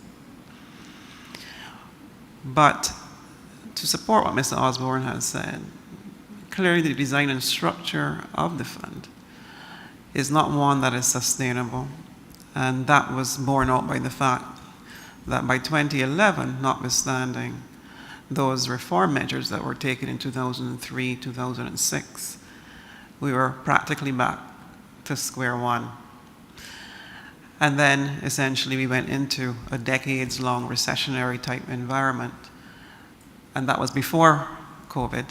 E: But to support what Mr. Osborne has said, clearly the design and structure of the fund is not one that is sustainable, and that was borne out by the fact that by 2011, notwithstanding those reform measures that were taken in 2003, 2006, we were practically back to square one. And then essentially we went into a decades-long recessionary type environment, and that was before COVID,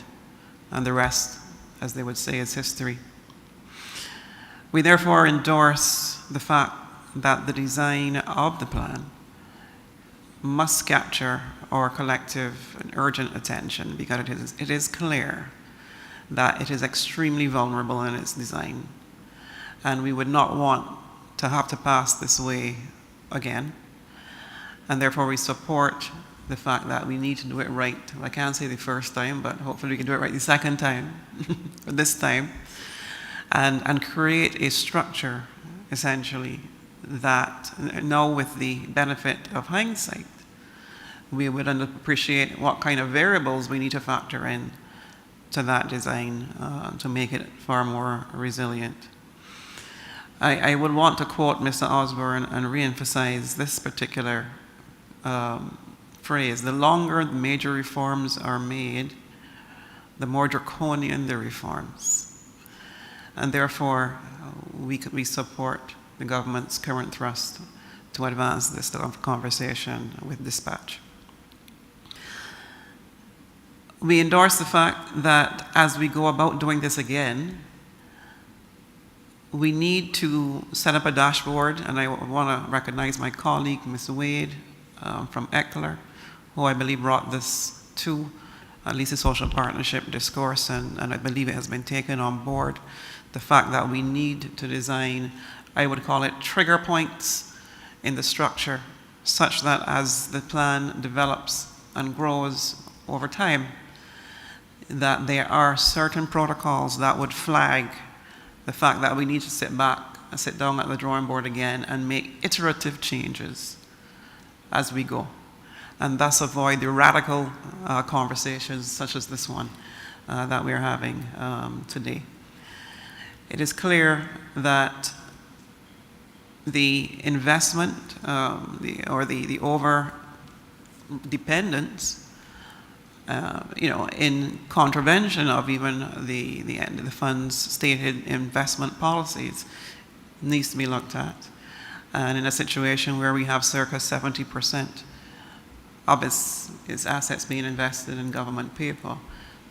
E: and the rest, as they would say, is history. We therefore endorse the fact that the design of the plan must capture our collective and urgent attention, because it is clear that it is extremely vulnerable in its design, and we would not want to have to pass this way again, and therefore we support the fact that we need to do it right. I can't say the first time, but hopefully we can do it right the second time, or this time, and create a structure, essentially, that now with the benefit of hindsight, we would appreciate what kind of variables we need to factor in to that design to make it far more resilient. I would want to quote Mr. Osborne and reemphasize this particular phrase: the longer the major reforms are made, the more draconian the reforms. And therefore, we support the government's current thrust to advance this conversation with dispatch. We endorse the fact that as we go about doing this again, we need to set up a dashboard, and I want to recognize my colleague, Ms. Wade, from ECLR, who I believe brought this to at least a social partnership discourse, and I believe it has been taken on board. The fact that we need to design, I would call it trigger points in the structure, such that as the plan develops and grows over time, that there are certain protocols that would flag the fact that we need to sit back and sit down at the drawing board again and make iterative changes as we go, and thus avoid the radical conversations such as this one that we're having today. It is clear that the investment the over dependence in contravention of even the fund's stated investment policies needs to be looked at. And in a situation where we have circa 70% of its assets being invested in government paper,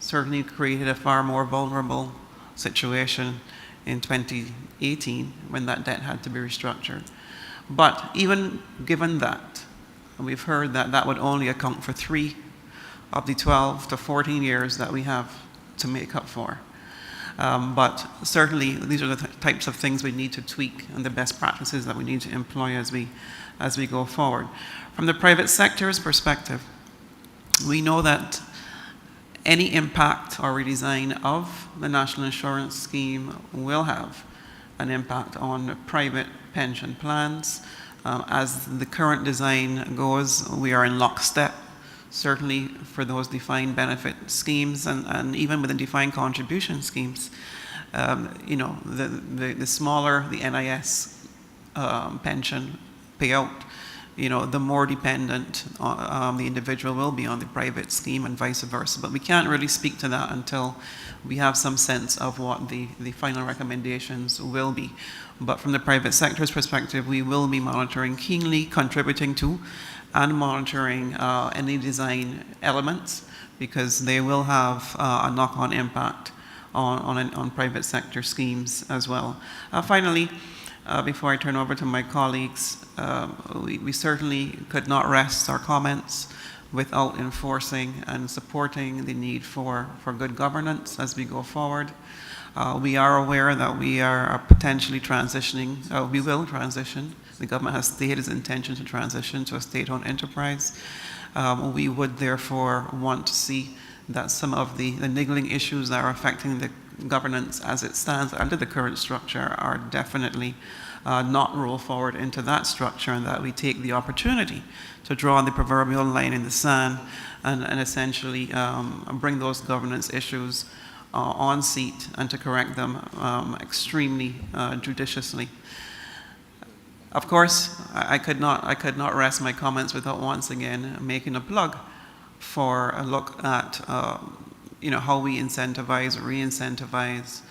E: certainly created a far more vulnerable situation in 2018 when that debt had to be restructured. But even given that, we've heard that that would only account for 3 of the 12 to 14 years that we have to make up for. But certainly these are the types of things we need to tweak and the best practices that we need to employ as we go forward. From the private sector's perspective, we know that any impact or redesign of the National Insurance Scheme will have an impact on private pension plans. As the current design goes, we are in lockstep, certainly for those defined benefit schemes and even within defined contribution schemes. The smaller the NIS pension payout, the more dependent the individual will be on the private scheme and vice versa. But we can't really speak to that until we have some sense of what the final recommendations will be. But from the private sector's perspective, we will be monitoring keenly, contributing to, and monitoring any design elements, because they will have a knock-on impact on private sector schemes as well. Finally, before I turn over to my colleagues, we certainly could not rest our comments without enforcing and supporting the need for good governance as we go forward. We are aware that we are potentially transitioning, we will transition. The government has stated its intention to transition to a state-owned enterprise. We would therefore want to see that some of the niggling issues that are affecting the governance as it stands under the current structure are definitely not roll forward into that structure, and that we take the opportunity to draw the proverbial line in the sand and essentially bring those governance issues on seat and to correct them extremely judiciously. Of course, I could not rest my comments without once again making a plug for a look at how we incentivize or re-incentivize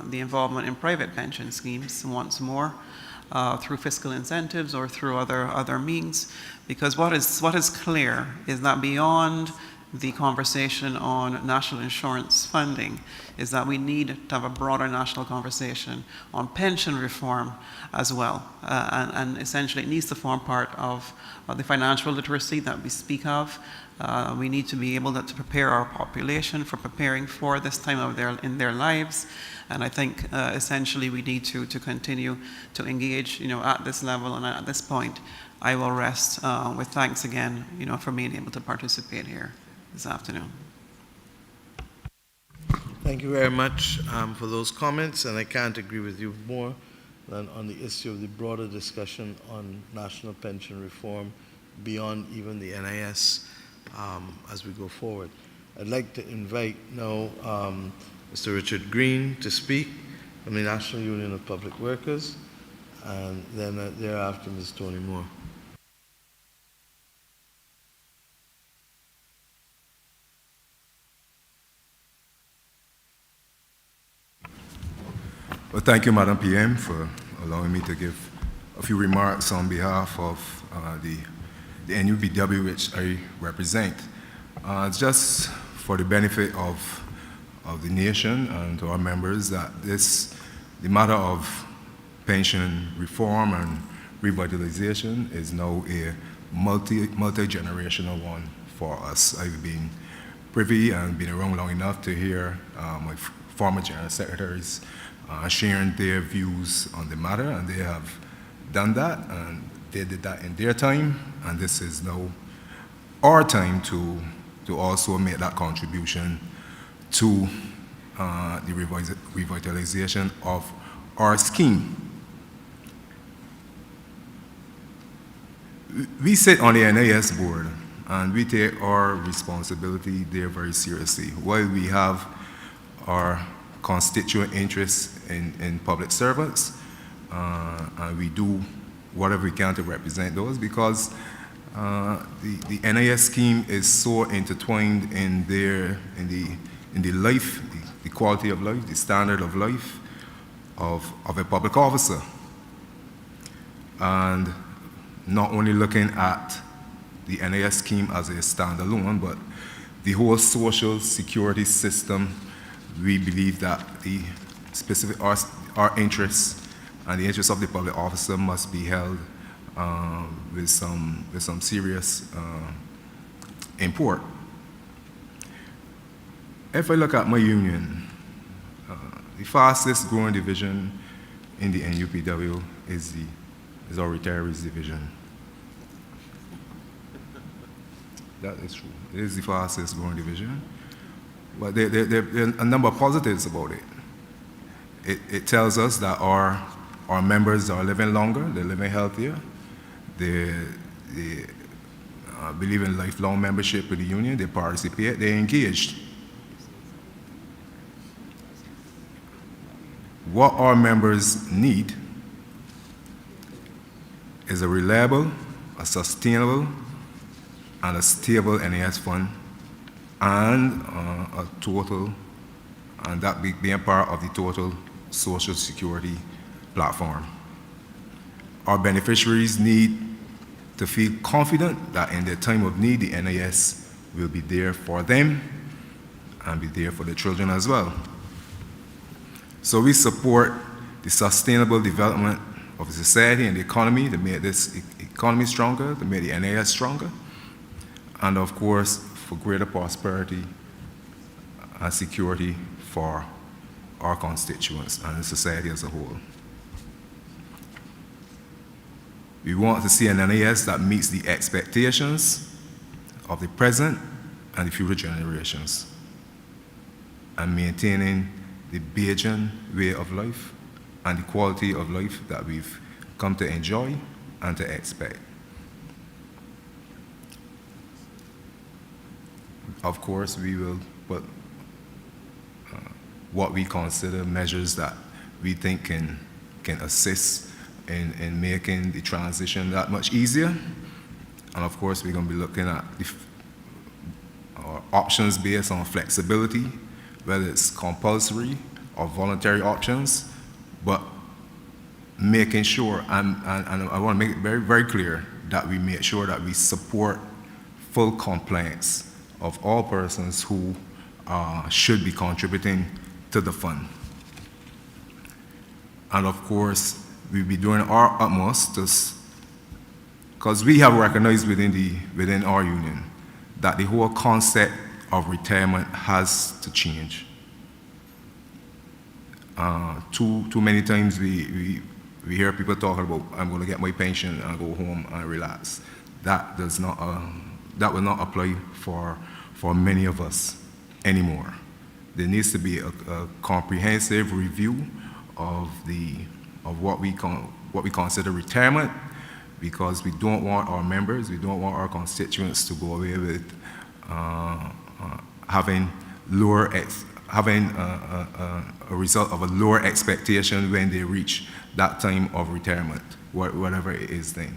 E: the involvement in private pension schemes once more through fiscal incentives or through other means. Because what is clear is that beyond the conversation on national insurance funding is that we need to have a broader national conversation on pension reform as well. And essentially it needs to form part of the financial literacy that we speak of. We need to be able to prepare our population for preparing for this time in their lives. And I think essentially we need to continue to engage at this level. And at this point, I will rest with thanks again for being able to participate here this afternoon.
B: Thank you very much for those comments, and I can't agree with you more than on the issue of the broader discussion on national pension reform beyond even the NIS as we go forward. I'd like to invite now Mr. Richard Green to speak from the National Union of Public Workers, and then thereafter Ms. Tony Moore.
F: Well, thank you, Madam PM, for allowing me to give a few remarks on behalf of the NUPW, which I represent. Just for the benefit of the nation and to our members, that the matter of pension reform and revitalization is now a multi-generational one for us. I've been privy and been around long enough to hear my former general secretaries sharing their views on the matter, and they have done that, and they did that in their time, and this is now our time to also make that contribution to the revitalization of our scheme. We sit on the NIS board, and we take our responsibility there very seriously. While we have our constituent interests in public servants, and we do whatever we can to represent those, because the NIS scheme is so intertwined in the life, the quality of life, the standard of life of a public officer. And not only looking at the NIS scheme as a standalone, but the whole social security system. We believe that the specific our interests and the interests of the public officer must be held with some serious import. If I look at my union, the fastest growing division in the NUPW is our retirees division. That is true. It is the fastest growing division. But there are a number of positives about it. It tells us that our members are living longer, they're living healthier, they believe in lifelong membership with the union, they participate, they're engaged. What our members need is a reliable, a sustainable and a stable NAS fund, and a total, and that being part of the total Social Security platform. Our beneficiaries need to feel confident that in their time of need, the NAS will be there for them and be there for their children as well. So we support the sustainable development of the society and the economy to make this economy stronger, to make the NAS stronger, and of course, for greater prosperity and security for our constituents and the society as a whole. We want to see an NAS that meets the expectations of the present and the future generations, and maintaining the Bajan way of life and the quality of life that we've come to enjoy and to expect. Of course, we will put what we consider measures that we think can assist in making the transition that much easier. And of course, we're going to be looking at options based on flexibility, whether it's compulsory or voluntary options, but making sure, and I want to make it very, very clear, that we make sure that we support full compliance of all persons who should be contributing to the fund. And of course, we'll be doing our utmost, because we have recognized within our union that the whole concept of retirement has to change. Too many times we hear people talking about, I'm going to get my pension and go home and relax. That will not apply for many of us anymore. There needs to be a comprehensive review of what we consider retirement, because we don't want our members, we don't want our constituents to go away with having a result of a lower expectation when they reach that time of retirement, whatever it is then.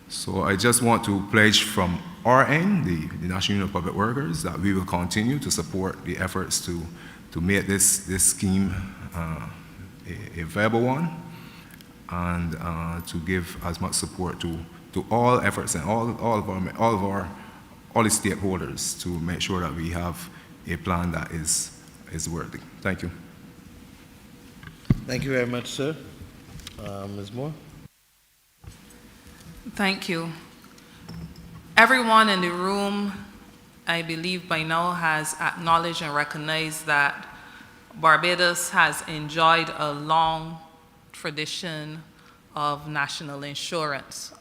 F: So I just want to pledge from our end, the National Union of Public Workers, that we will continue to support the efforts to make this scheme a viable one, and to give as much support to all efforts and all the stakeholders to make sure that we have a plan that is worthy. Thank you.
B: Thank you very much, sir. Ms. Moore?
G: Thank you. Everyone in the room, I believe by now, has acknowledged and recognized that Barbados has enjoyed a long tradition of national insurance,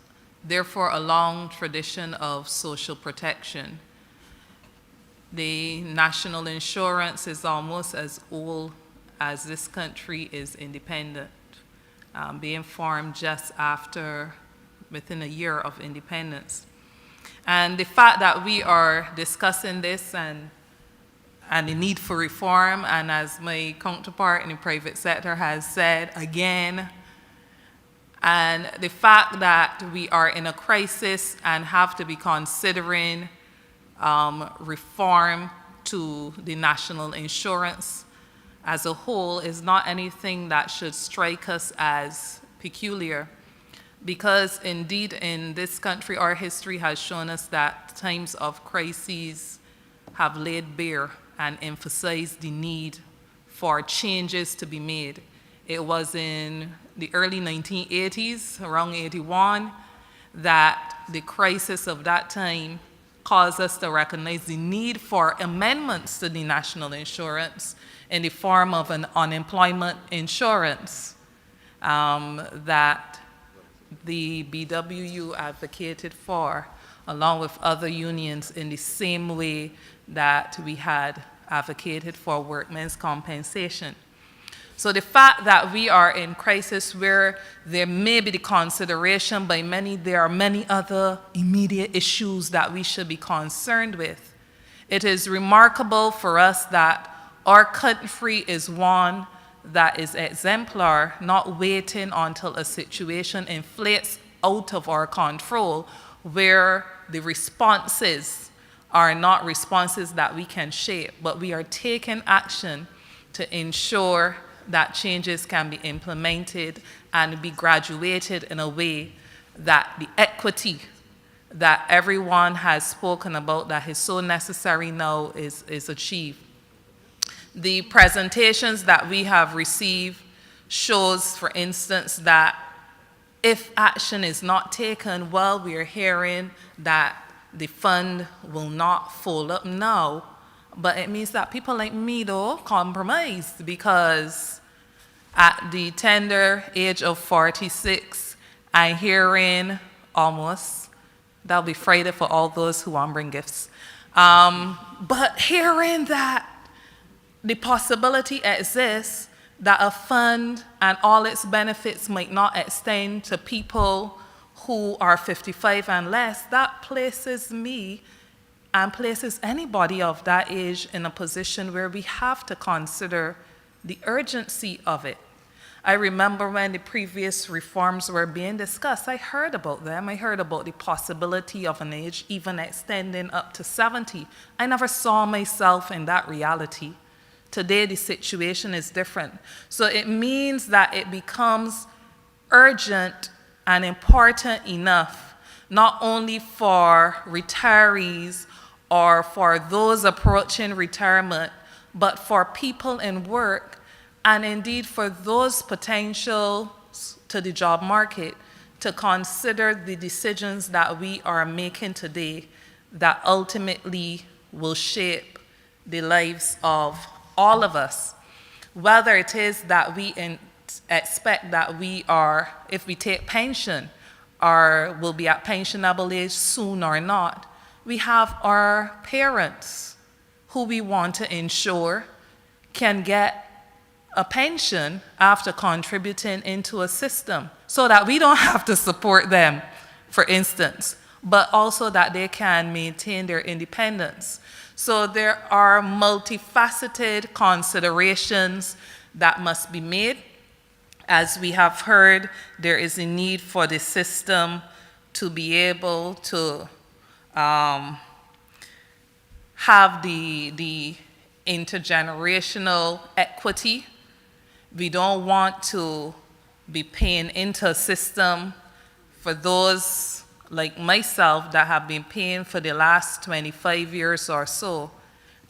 G: therefore a long tradition of social protection. The national insurance is almost as old as this country is independent, being formed just within a year of independence. And the fact that we are discussing this and the need for reform, and as my counterpart in the private sector has said again, and the fact that we are in a crisis and have to be considering reform to the national insurance as a whole is not anything that should strike us as peculiar, because indeed in this country our history has shown us that times of crises have laid bare and emphasized the need for changes to be made. It was in the early 1980s, around 81, that the crisis of that time caused us to recognize the need for amendments to the national insurance in the form of an unemployment insurance that the BWU advocated for, along with other unions, in the same way that we had advocated for workmen's compensation. So the fact that we are in crisis where there may be the consideration by many, there are many other immediate issues that we should be concerned with. It is remarkable for us that our country is one that is exemplar, not waiting until a situation inflates out of our control, where the responses are not responses that we can shape, but we are taking action to ensure that changes can be implemented and be graduated in a way that the equity that everyone has spoken about that is so necessary now is achieved. The presentations that we have received shows, for instance, that if action is not taken, well, we are hearing that the fund will not fold up now, but it means that people like me, though, compromise, because at the tender age of 46, I'm hearing almost, that'll be Friday for all those who want to bring gifts, but hearing that the possibility exists that a fund and all its benefits might not extend to people who are 55 and less, that places me and places anybody of that age in a position where we have to consider the urgency of it. I remember when the previous reforms were being discussed, I heard about them. I heard about the possibility of an age even extending up to 70. I never saw myself in that reality. Today, the situation is different. So it means that it becomes urgent and important enough, not only for retirees or for those approaching retirement, but for people in work, and indeed for those potentials to the job market, to consider the decisions that we are making today that ultimately will shape the lives of all of us. Whether it is that we expect that we are, if we take pension, or will be at pensionable age soon or not, we have our parents who we want to ensure can get a pension after contributing into a system so that we don't have to support them, for instance, but also that they can maintain their independence. So there are multifaceted considerations that must be made. As we have heard, there is a need for the system to be able to have the intergenerational equity. We don't want to be paying into a system for those like myself that have been paying for the last 25 years or so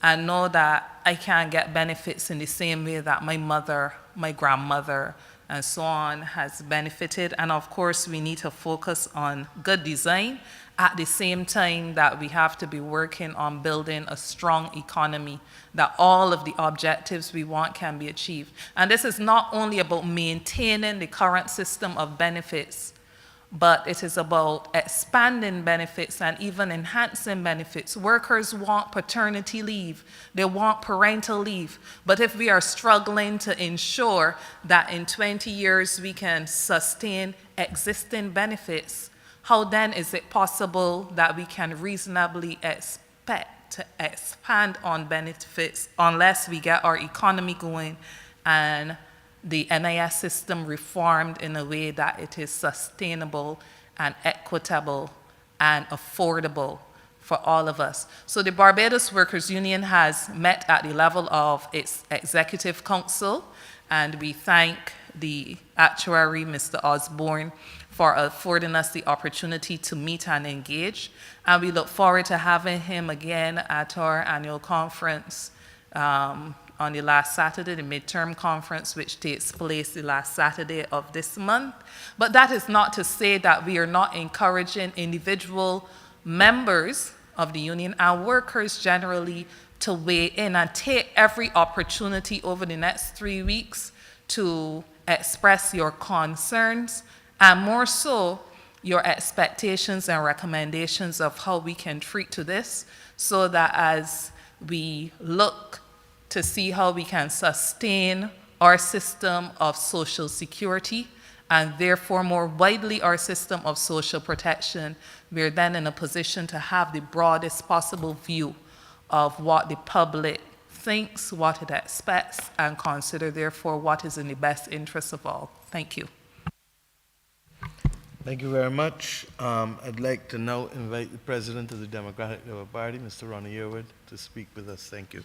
G: and know that I can't get benefits in the same way that my mother, my grandmother, and so on has benefited. And of course, we need to focus on good design at the same time that we have to be working on building a strong economy, that all of the objectives we want can be achieved. And this is not only about maintaining the current system of benefits, but it is about expanding benefits and even enhancing benefits. Workers want paternity leave, they want parental leave, but if we are struggling to ensure that in 20 years we can sustain existing benefits, how then is it possible that we can reasonably expect to expand on benefits unless we get our economy going and the NIS system reformed in a way that it is sustainable and equitable and affordable for all of us? So the Barbados Workers Union has met at the level of its executive council, and we thank the actuary, Mr. Osborne, for affording us the opportunity to meet and engage. And we look forward to having him again at our annual conference on the last Saturday, the midterm conference, which takes place the last Saturday of this month. But that is not to say that we are not encouraging individual members of the union and workers generally to weigh in and take every opportunity over the next 3 weeks to express your concerns, and more so, your expectations and recommendations of how we can treat to this, so that as we look to see how we can sustain our system of social security and therefore more widely our system of social protection, we're then in a position to have the broadest possible view of what the public thinks, what it expects, and consider therefore what is in the best interest of all. Thank you.
B: Thank you very much. I'd like to now invite the President of the Democratic Labour Party, Mr. Ronnie Yearwood, to speak with us. Thank you.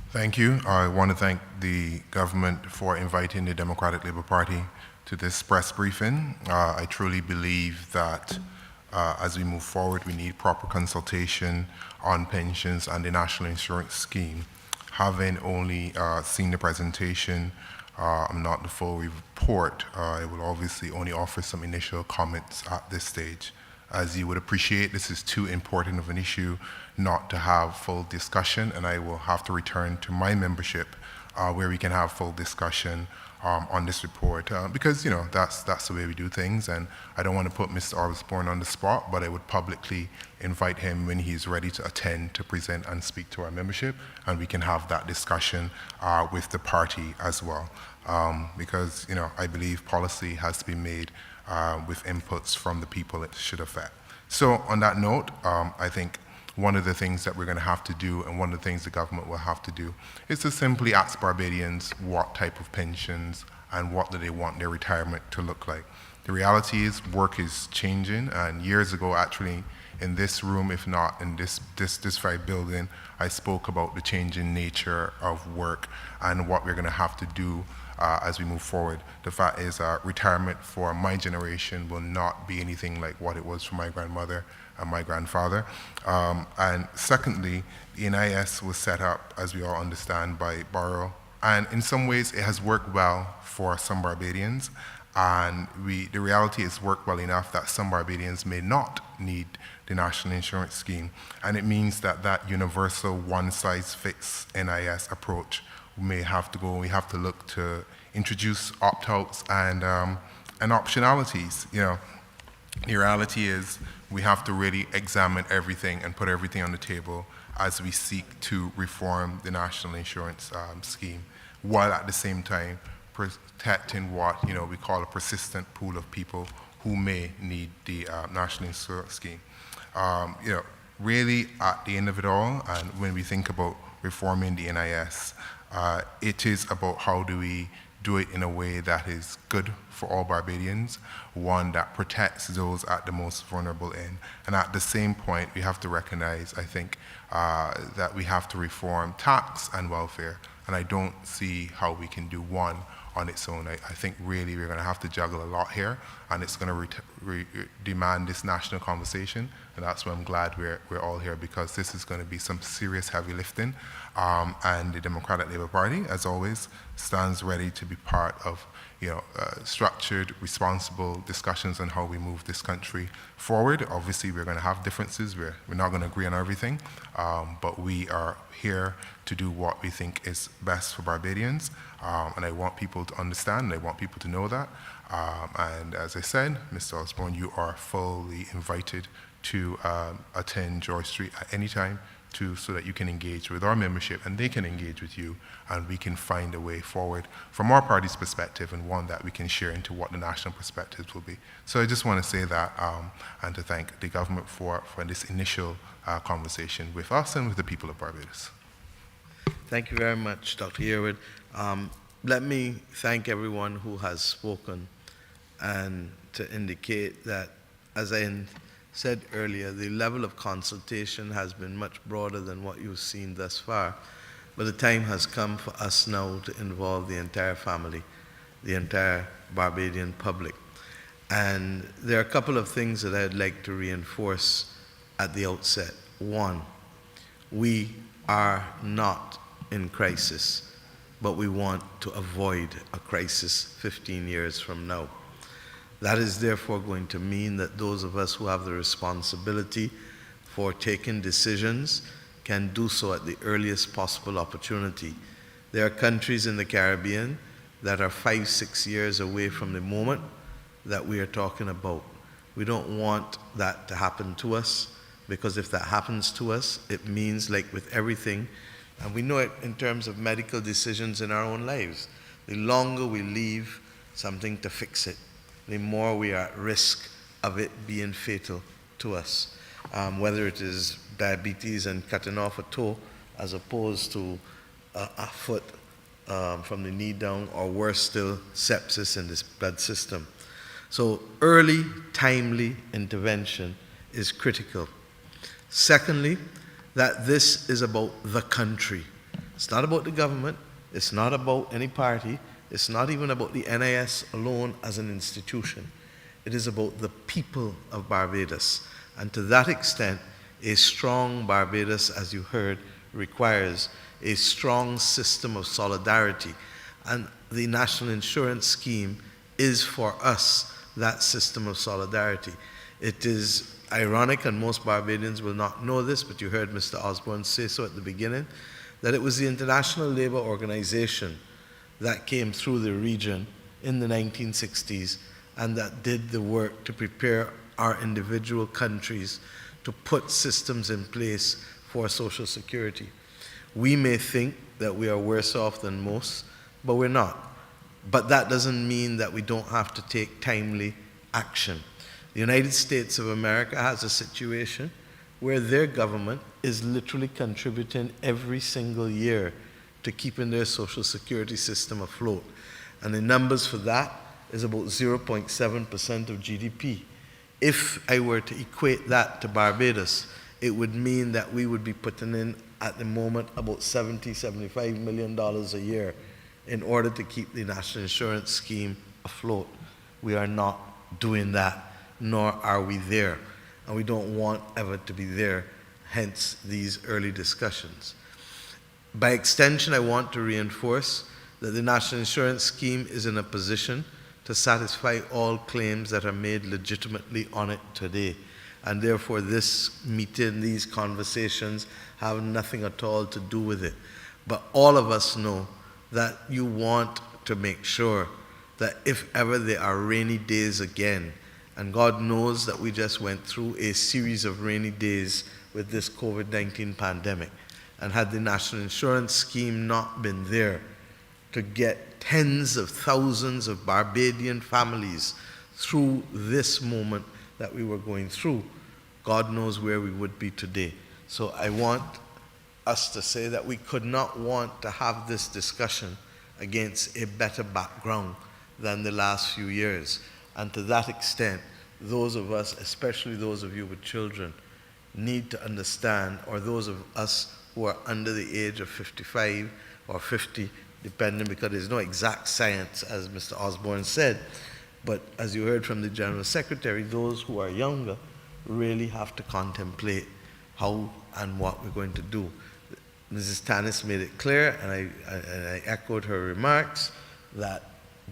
F: Thank you. I want to thank the government for inviting the Democratic Labour Party to this press briefing. I truly believe that as we move forward, we need proper consultation on pensions and the National Insurance Scheme. Having only seen the presentation, not the full report, I will obviously only offer some initial comments at this stage. As you would appreciate, this is too important of an issue not to have full discussion, and I will have to return to my membership where we can have full discussion on this report, because that's the way we do things, and I don't want to put Mr. Osborne on the spot, but I would publicly invite him when he's ready to attend to present and speak to our membership, and we can have that discussion with the party as well, because I believe policy has to be made with inputs from the people it should affect. So on that note, I think one of the things that we're going to have to do, and one of the things the government will have to do, is to simply ask Barbadians what type of pensions and what do they want their retirement to look like. The reality is work is changing, and years ago actually in this room, if not in this very building, I spoke about the changing nature of work and what we're going to have to do as we move forward. The fact is retirement for my generation will not be anything like what it was for my grandmother and my grandfather. And secondly, the NIS was set up, as we all understand, by Barrow. And in some ways, it has worked well for some Barbadians. And the reality is worked well enough that some Barbadians may not need the National Insurance Scheme. And it means that that universal one-size-fits NIS approach may have to go. We have to look to introduce opt-outs and optionalities. The reality is we have to really examine everything and put everything on the table as we seek to reform the National Insurance Scheme, while at the same time protecting what we call a persistent pool of people who may need the National Insurance Scheme. Really, at the end of it all, and when we think about reforming the NIS, it is about how do we do it in a way that is good for all Barbadians, one that protects those at the most vulnerable end. And at the same point, we have to recognize, I think, that we have to reform tax and welfare. And I don't see how we can do one on its own. I think really we're going to have to juggle a lot here, and it's going to demand this national conversation. And that's why I'm glad we're all here, because this is going to be some serious heavy lifting. And the Democratic Labour Party, as always, stands ready to be part of structured, responsible discussions on how we move this country forward. Obviously, we're going to have differences. We're not going to agree on everything, but we are here to do what we think is best for Barbadians. And I want people to understand, and I want people to know that. And as I said, Mr. Osborne, you are fully invited to attend George Street at any time so that you can engage with our membership and they can engage with you, and we can find a way forward from our party's perspective, and one that we can share into what the national perspectives will be. So I just want to say that and to thank the government for this initial conversation with us and with the people of Barbados.
B: Thank you very much, Dr. Yearwood. Let me thank everyone who has spoken, and to indicate that, as I said earlier, the level of consultation has been much broader than what you've seen thus far. But the time has come for us now to involve the entire family, the entire Barbadian public. And there are a couple of things that I'd like to reinforce at the outset. One, we are not in crisis, but we want to avoid a crisis 15 years from now. That is therefore going to mean that those of us who have the responsibility for taking decisions can do so at the earliest possible opportunity. There are countries in the Caribbean that are 5-6 years away from the moment that we are talking about. We don't want that to happen to us, because if that happens to us, it means, like with everything, and we know it in terms of medical decisions in our own lives, the longer we leave something to fix it, the more we are at risk of it being fatal to us. Whether it is diabetes and cutting off a toe as opposed to a foot from the knee down, or worse still, sepsis in this blood system. So early, timely intervention is critical. Secondly, that this is about the country. It's not about the government. It's not about any party. It's not even about the NIS alone as an institution. It is about the people of Barbados. And to that extent, a strong Barbados, as you heard, requires a strong system of solidarity. And the National Insurance Scheme is for us that system of solidarity. It is ironic, and most Barbadians will not know this, but you heard Mr. Osborne say so at the beginning, that it was the International Labour Organization that came through the region in the 1960s and that did the work to prepare our individual countries to put systems in place for Social Security. We may think that we are worse off than most, but we're not. But that doesn't mean that we don't have to take timely action. The United States of America has a situation where their government is literally contributing every single year to keeping their Social Security system afloat. And the numbers for that is about 0.7% of GDP. If I were to equate that to Barbados, it would mean that we would be putting in, at the moment, about $75 million a year in order to keep the National Insurance Scheme afloat. We are not doing that, nor are we there. And we don't want ever to be there, hence these early discussions. By extension, I want to reinforce that the National Insurance Scheme is in a position to satisfy all claims that are made legitimately on it today. And therefore, this meeting, these conversations have nothing at all to do with it. But all of us know that you want to make sure that if ever there are rainy days again, and God knows that we just went through a series of rainy days with this COVID-19 pandemic, and had the National Insurance Scheme not been there to get tens of thousands of Barbadian families through this moment that we were going through, God knows where we would be today. So I want us to say that we could not want to have this discussion against a better background than the last few years. And to that extent, those of us, especially those of you with children, need to understand, or those of us who are under the age of 55 or 50, depending, because there's no exact science, as Mr. Osborne said, but as you heard from the General Secretary, those who are younger really have to contemplate how and what we're going to do. Mrs. Tannis made it clear, and I echoed her remarks, that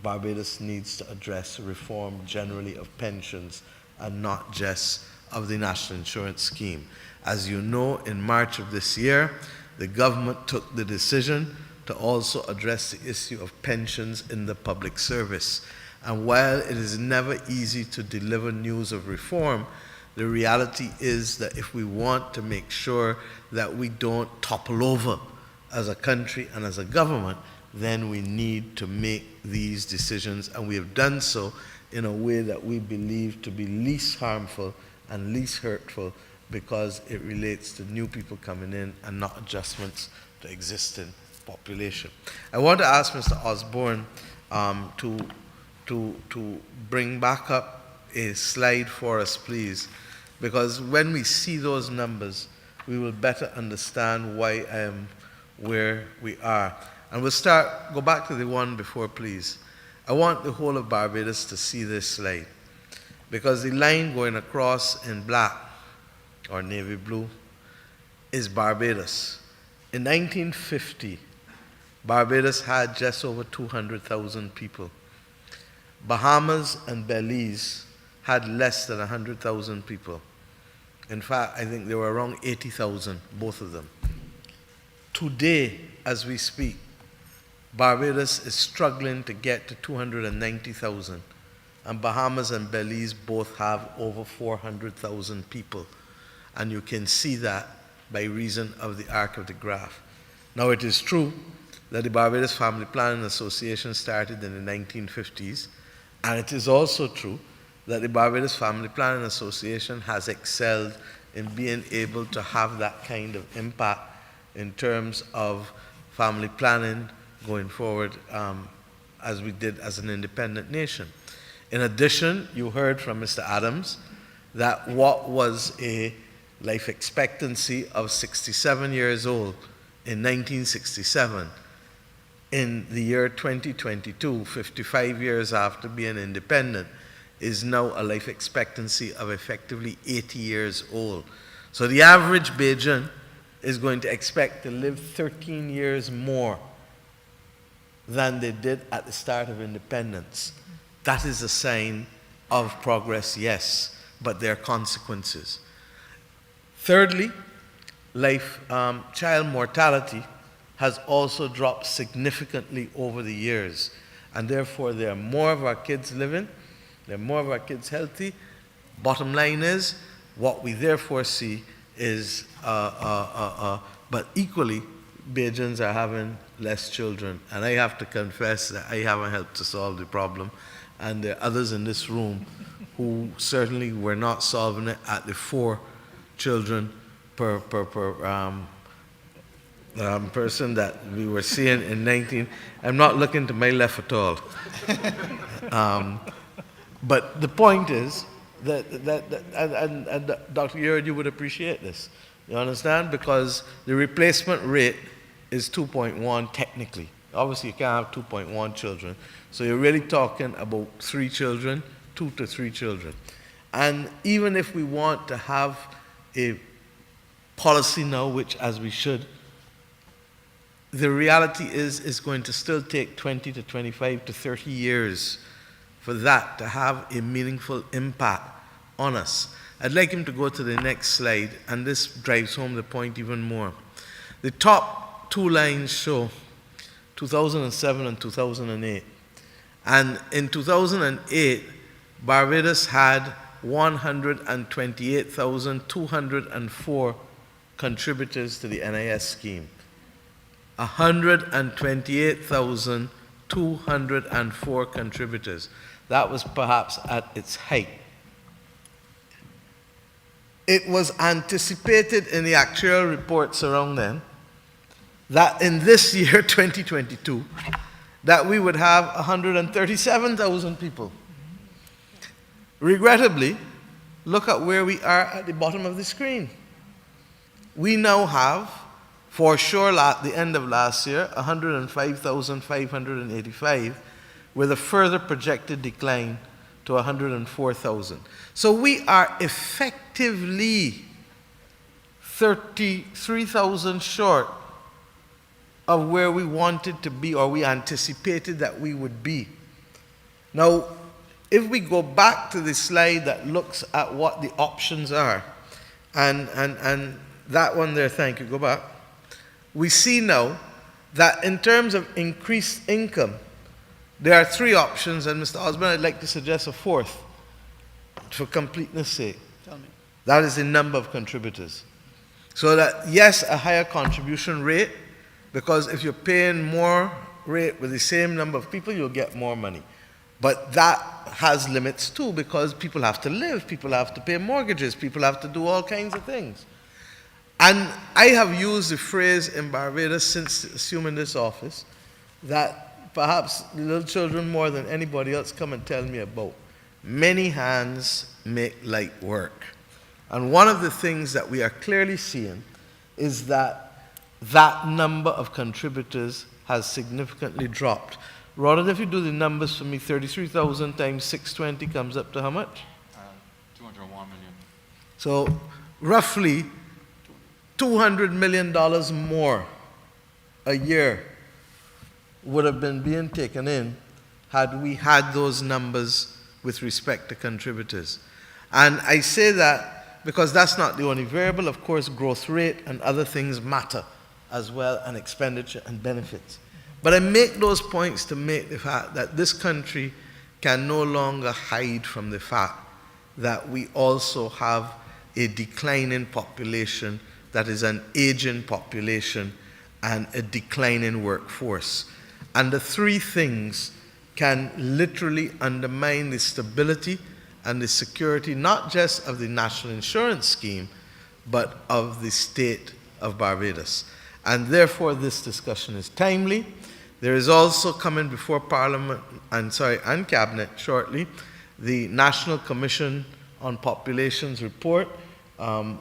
B: Barbados needs to address reform generally of pensions and not just of the National Insurance Scheme. As you know, in March of this year, the government took the decision to also address the issue of pensions in the public service. And while it is never easy to deliver news of reform, the reality is that if we want to make sure that we don't topple over as a country and as a government, then we need to make these decisions, and we have done so in a way that we believe to be least harmful and least hurtful, because it relates to new people coming in and not adjustments to existing population. I want to ask Mr. Osborne to bring back up a slide for us, please, because when we see those numbers, we will better understand why I am where we are. And we'll go back to the one before, please. I want the whole of Barbados to see this slide, because the line going across in black or navy blue is Barbados. In 1950, Barbados had just over 200,000 people. Bahamas and Belize had less than 100,000 people. In fact, I think they were around 80,000, both of them. Today, as we speak, Barbados is struggling to get to 290,000, and Bahamas and Belize both have over 400,000 people. And you can see that by reason of the arc of the graph. Now, it is true that the Barbados Family Planning Association started in the 1950s, and it is also true that the Barbados Family Planning Association has excelled in being able to have that kind of impact in terms of family planning going forward, as we did as an independent nation. In addition, you heard from Mr. Adams that what was a life expectancy of 67 years old in 1967, in the year 2022, 55 years after being independent, is now a life expectancy of effectively 80 years old. So the average Bajan is going to expect to live 13 years more than they did at the start of independence. That is a sign of progress, yes, but there are consequences. Thirdly, child mortality has also dropped significantly over the years, and therefore there are more of our kids living, there are more of our kids healthy. Bottom line is, what we therefore see is, but equally, Bajans are having less children, and I have to confess that I haven't helped to solve the problem, and there are others in this room who certainly were not solving it at the 4 children per person that we were seeing in 19. I'm not looking to my left at all. But the point is that and Dr. Yard, you would appreciate this. You understand? Because the replacement rate is 2.1 technically. Obviously, you can't have 2.1 children. So you're really talking about 3 children, 2 to 3 children. And even if we want to have a policy now, which as we should, the reality is it's going to still take 20 to 25 to 30 years for that to have a meaningful impact on us. I'd like him to go to the next slide, and this drives home the point even more. The top 2 lines show 2007 and 2008. And in 2008, Barbados had 128,204 contributors to the NIS scheme. 128,204 contributors. That was perhaps at its height. It was anticipated in the actuarial reports around then that in this year, 2022, that we would have 137,000 people. Regrettably, look at where we are at the bottom of the screen. We now have, for sure, at the end of last year, 105,585, with a further projected decline to 104,000. So we are effectively 33,000 short of where we wanted to be, or we anticipated that we would be. Now, if we go back to the slide that looks at what the options are, and that one there, thank you, go back. We see now that in terms of increased income, there are 3 options, and Mr. Osborne, I'd like to suggest a 4th, for completeness' sake.
C: Tell me.
B: That is the number of contributors. So that, yes, a higher contribution rate, because if you're paying more rate with the same number of people, you'll get more money. But that has limits too, because people have to live, people have to pay mortgages, people have to do all kinds of things. And I have used the phrase in Barbados since assuming this office that perhaps the little children more than anybody else come and tell me about. Many hands make light work. And one of the things that we are clearly seeing is that that number of contributors has significantly dropped. Ronald, if you do the numbers for me, 33,000 times 620 comes up to how much?
D: 201 million.
B: So roughly $200 million more a year would have been being taken in had we had those numbers with respect to contributors. And I say that because that's not the only variable. Of course, growth rate and other things matter as well, and expenditure and benefits. But I make those points to make the fact that this country can no longer hide from the fact that we also have a declining population that is an aging population and a declining workforce. And the 3 things can literally undermine the stability and the security, not just of the national insurance scheme, but of the state of Barbados. And therefore, this discussion is timely. There is also coming before Parliament and Cabinet shortly the National Commission on Population's report.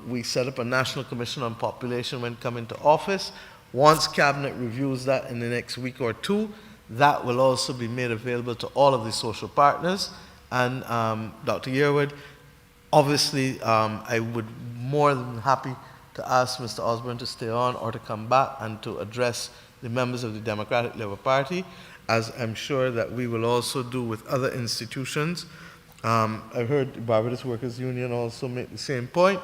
B: We set up a National Commission on Population when coming to office. Once Cabinet reviews that in the next week or two, that will also be made available to all of the social partners. And Dr. Yearwood, obviously, I would more than happy to ask Mr. Osborne to stay on or to come back and to address the members of the Democratic Labour Party, as I'm sure that we will also do with other institutions. I've heard the Barbados Workers Union also make the same point,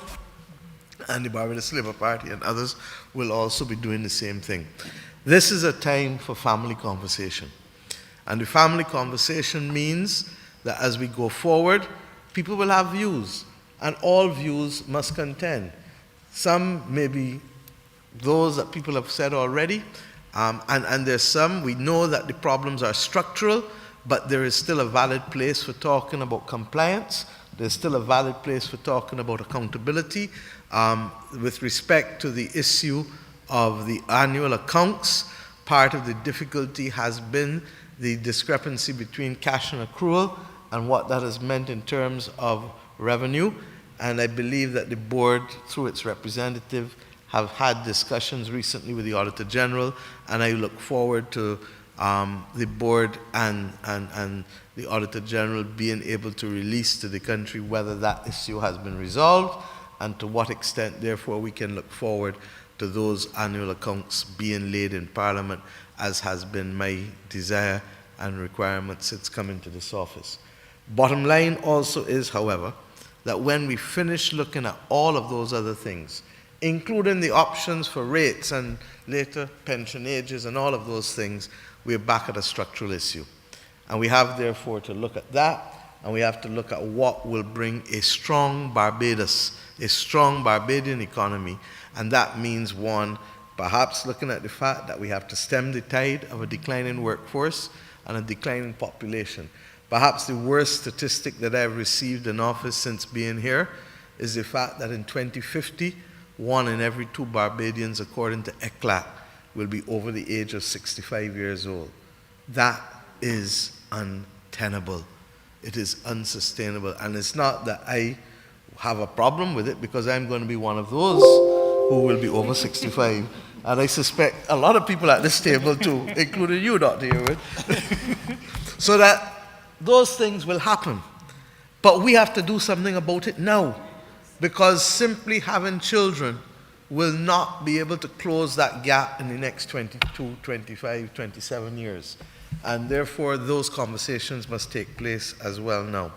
B: and the Barbados Labour Party and others will also be doing the same thing. This is a time for family conversation. And the family conversation means that as we go forward, people will have views, and all views must contend. Some may be those that people have said already, and there's some, we know that the problems are structural, but there is still a valid place for talking about compliance. There's still a valid place for talking about accountability. With respect to the issue of the annual accounts, part of the difficulty has been the discrepancy between cash and accrual and what that has meant in terms of revenue. And I believe that the board, through its representative, have had discussions recently with the Auditor General, and I look forward to the board and the Auditor General being able to release to the country whether that issue has been resolved and to what extent, therefore, we can look forward to those annual accounts being laid in Parliament, as has been my desire and requirement since coming to this office. Bottom line also is, however, that when we finish looking at all of those other things, including the options for rates and later pension ages and all of those things, we're back at a structural issue. And we have, therefore, to look at that, and we have to look at what will bring a strong Barbados, a strong Barbadian economy. And that means, one, perhaps looking at the fact that we have to stem the tide of a declining workforce and a declining population. Perhaps the worst statistic that I've received in office since being here is the fact that in 2050, 1 in every 2 Barbadians, according to ECLAC, will be over the age of 65 years old. That is untenable. It is unsustainable. And it's not that I have a problem with it, because I'm going to be one of those who will be over 65. And I suspect a lot of people at this table too, including you, Dr. Yearwood. So that those things will happen. But we have to do something about it now, because simply having children will not be able to close that gap in the next 22, 25, 27 years. And therefore, those conversations must take place as well now.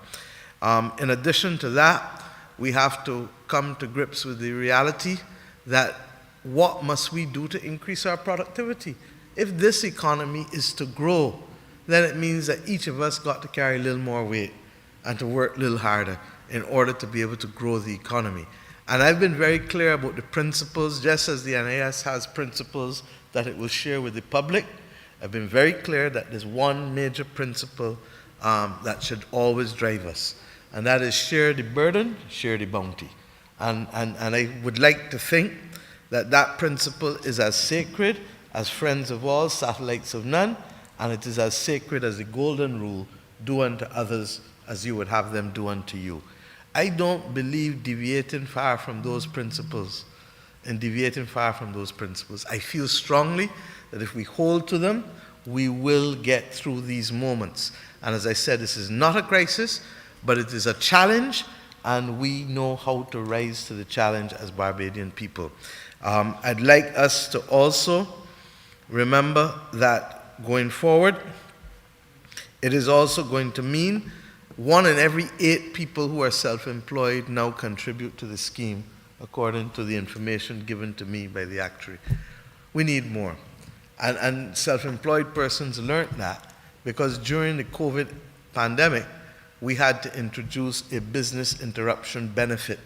B: In addition to that, we have to come to grips with the reality that what must we do to increase our productivity? If this economy is to grow, then it means that each of us got to carry a little more weight and to work a little harder in order to be able to grow the economy. And I've been very clear about the principles, just as the NIS has principles that it will share with the public. I've been very clear that there's one major principle that should always drive us, and that is share the burden, share the bounty. And I would like to think that that principle is as sacred as friends of all, satellites of none, and it is as sacred as the golden rule, do unto others as you would have them do unto you. I don't believe deviating far from those principles, I feel strongly that if we hold to them, we will get through these moments. And as I said, this is not a crisis, but it is a challenge, and we know how to rise to the challenge as Barbadian people. I'd like us to also remember that going forward, it is also going to mean 1 in every 8 people who are self-employed now contribute to the scheme, according to the information given to me by the actuary. We need more. And self-employed persons learned that because during the COVID pandemic, we had to introduce a business interruption benefit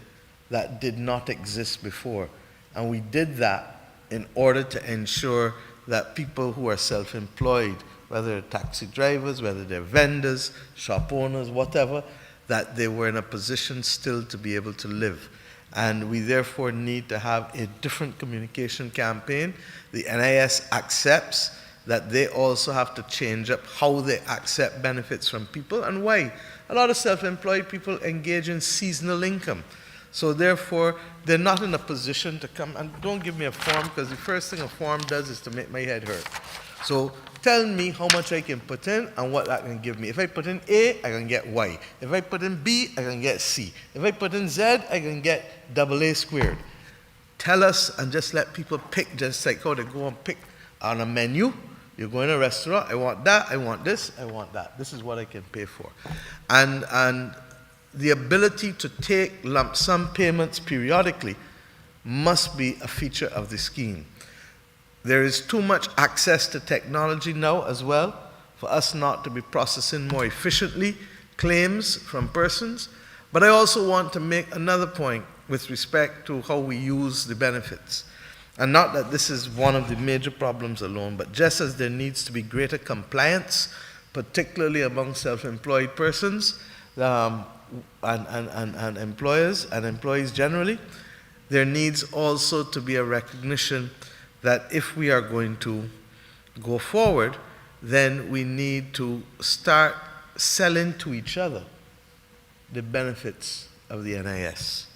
B: that did not exist before. And we did that in order to ensure that people who are self-employed, whether they're taxi drivers, whether they're vendors, shop owners, whatever, that they were in a position still to be able to live. And we therefore need to have a different communication campaign. The NIS accepts that they also have to change up how they accept benefits from people and why. A lot of self-employed people engage in seasonal income. So therefore, they're not in a position to come, and don't give me a form, because the first thing a form does is to make my head hurt. So tell me how much I can put in and what that can give me. If I put in A, I can get Y. If I put in B, I can get C. If I put in Z, I can get AA squared. Tell us and just let people pick, just like how they go and pick on a menu. You go in a restaurant, I want that, I want this, I want that. This is what I can pay for. And the ability to take lump sum payments periodically must be a feature of the scheme. There is too much access to technology now as well for us not to be processing more efficiently claims from persons. But I also want to make another point with respect to how we use the benefits. And not that this is one of the major problems alone, but just as there needs to be greater compliance, particularly among self-employed persons, and employers and employees generally, there needs also to be a recognition that if we are going to go forward, then we need to start selling to each other the benefits of the NIS.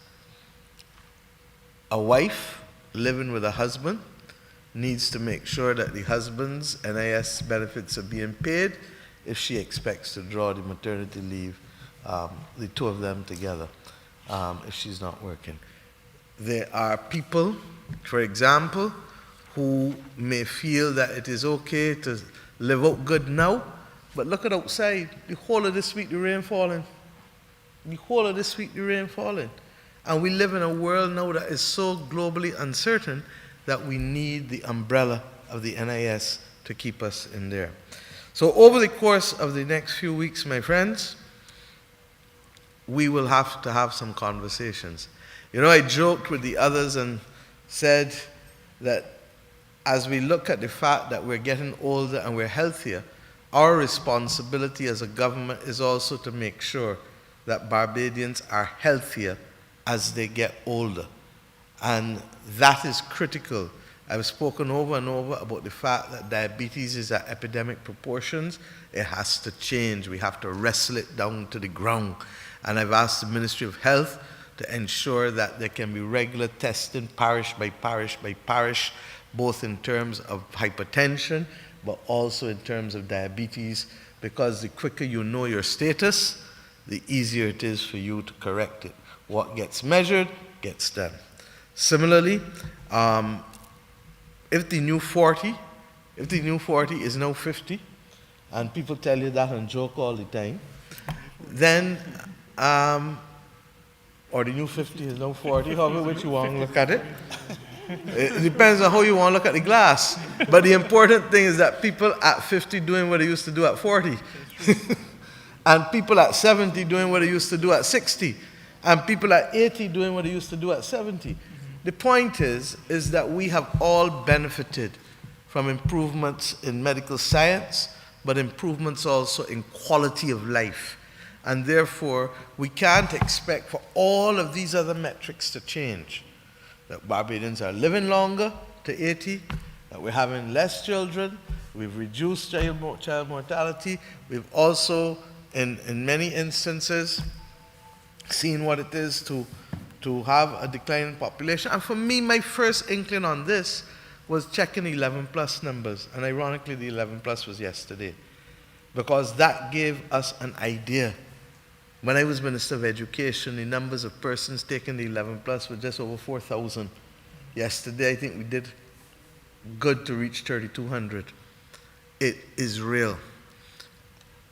B: A wife living with a husband needs to make sure that the husband's NIS benefits are being paid if she expects to draw the maternity leave, the two of them together, if she's not working. There are people, for example, who may feel that it is okay to live out good now, but look at outside. The whole of this week the rain falling. The whole of this week the rain falling. And we live in a world now that is so globally uncertain that we need the umbrella of the NIS to keep us in there. So over the course of the next few weeks, my friends, we will have to have some conversations. You know, I joked with the others and said that as we look at the fact that we're getting older and we're healthier, our responsibility as a government is also to make sure that Barbadians are healthier as they get older. And that is critical. I've spoken over and over about the fact that diabetes is at epidemic proportions. It has to change. We have to wrestle it down to the ground. And I've asked the Ministry of Health to ensure that there can be regular testing parish by parish by parish, both in terms of hypertension, but also in terms of diabetes, because the quicker you know your status, the easier it is for you to correct it. What gets measured gets done. Similarly, if the new 40 is now 50, and people tell you that and joke all the time, then, or the new 50 is now 40, however which you want to look at it. It depends on how you want to look at the glass. But the important thing is that people at 50 doing what they used to do at 40. And people at 70 doing what they used to do at 60. And people at 80 doing what they used to do at 70. The point is that we have all benefited from improvements in medical science, but improvements also in quality of life. And therefore, we can't expect for all of these other metrics to change. That Barbadians are living longer to 80, that we're having less children, we've reduced child mortality, we've also, in many instances, seen what it is to have a declining population. And for me, my first inkling on this was checking 11 plus numbers. And ironically, the 11 plus was yesterday. Because that gave us an idea. When I was Minister of Education, the numbers of persons taking the 11 plus were just over 4,000. Yesterday, I think we did good to reach 3,200. It is real.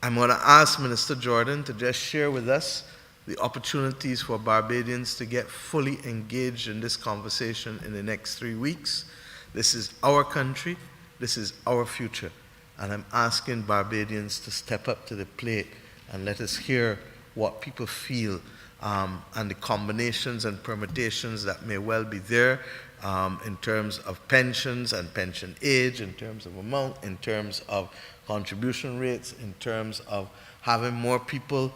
B: I'm going to ask Minister Jordan to just share with us the opportunities for Barbadians to get fully engaged in this conversation in the next 3 weeks. This is our country. This is our future. And I'm asking Barbadians to step up to the plate and let us hear what people feel and the combinations and permutations that may well be there in terms of pensions and pension age, in terms of amount, in terms of contribution rates, in terms of having more people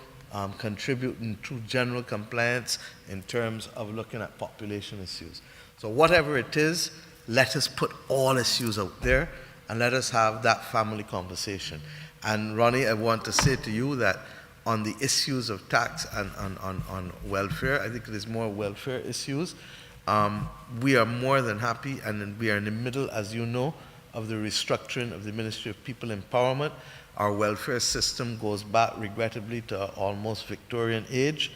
B: contributing to general compliance, in terms of looking at population issues. So whatever it is, let us put all issues out there and let us have that family conversation. And Ronnie, I want to say to you that on the issues of tax and on welfare, I think it is more welfare issues, we are more than happy, and we are in the middle, as you know, of the restructuring of the Ministry of People Empowerment. Our welfare system goes back, regrettably, to almost Victorian age,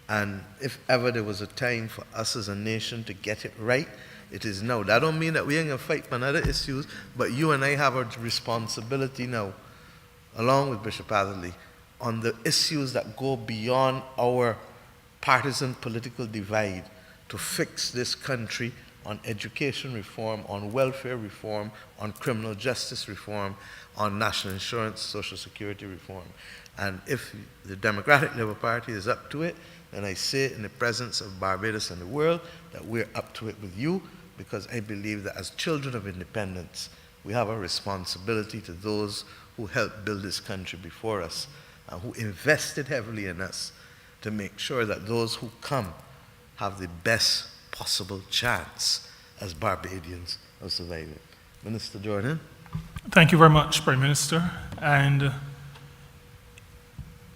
B: and if ever there was a time for us as a nation to get it right, it is now. That don't mean that we ain't gonna fight on other issues, but you and I have a responsibility now, along with Bishop Atherley, on the issues that go beyond our partisan political divide, to fix this country on education reform, on welfare reform, on criminal justice reform, on national insurance, social security reform. And if the Democratic Labour Party is up to it, then I say in the presence of Barbados and the world that we're up to it with you, because I believe that as children of independence, we have a responsibility to those who helped build this country before us and who invested heavily in us, to make sure that those who come have the best possible chance as Barbadians of surviving. Minister Jordan.
A: Thank you very much, Prime Minister. And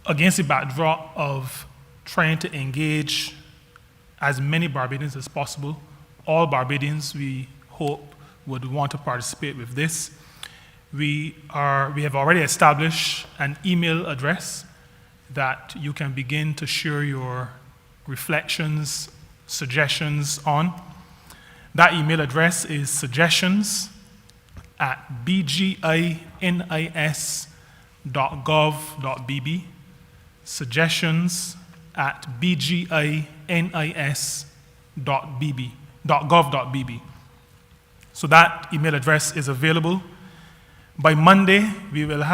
A: against the backdrop of trying to engage as many Barbadians as possible, all Barbadians, we hope, would want to participate with this. We have already established an email address that you can begin to share your reflections, suggestions on. That email address is suggestions@bginis.gov.bb, suggestions@bginis.gov.bb. So that email address is available. By Monday, we will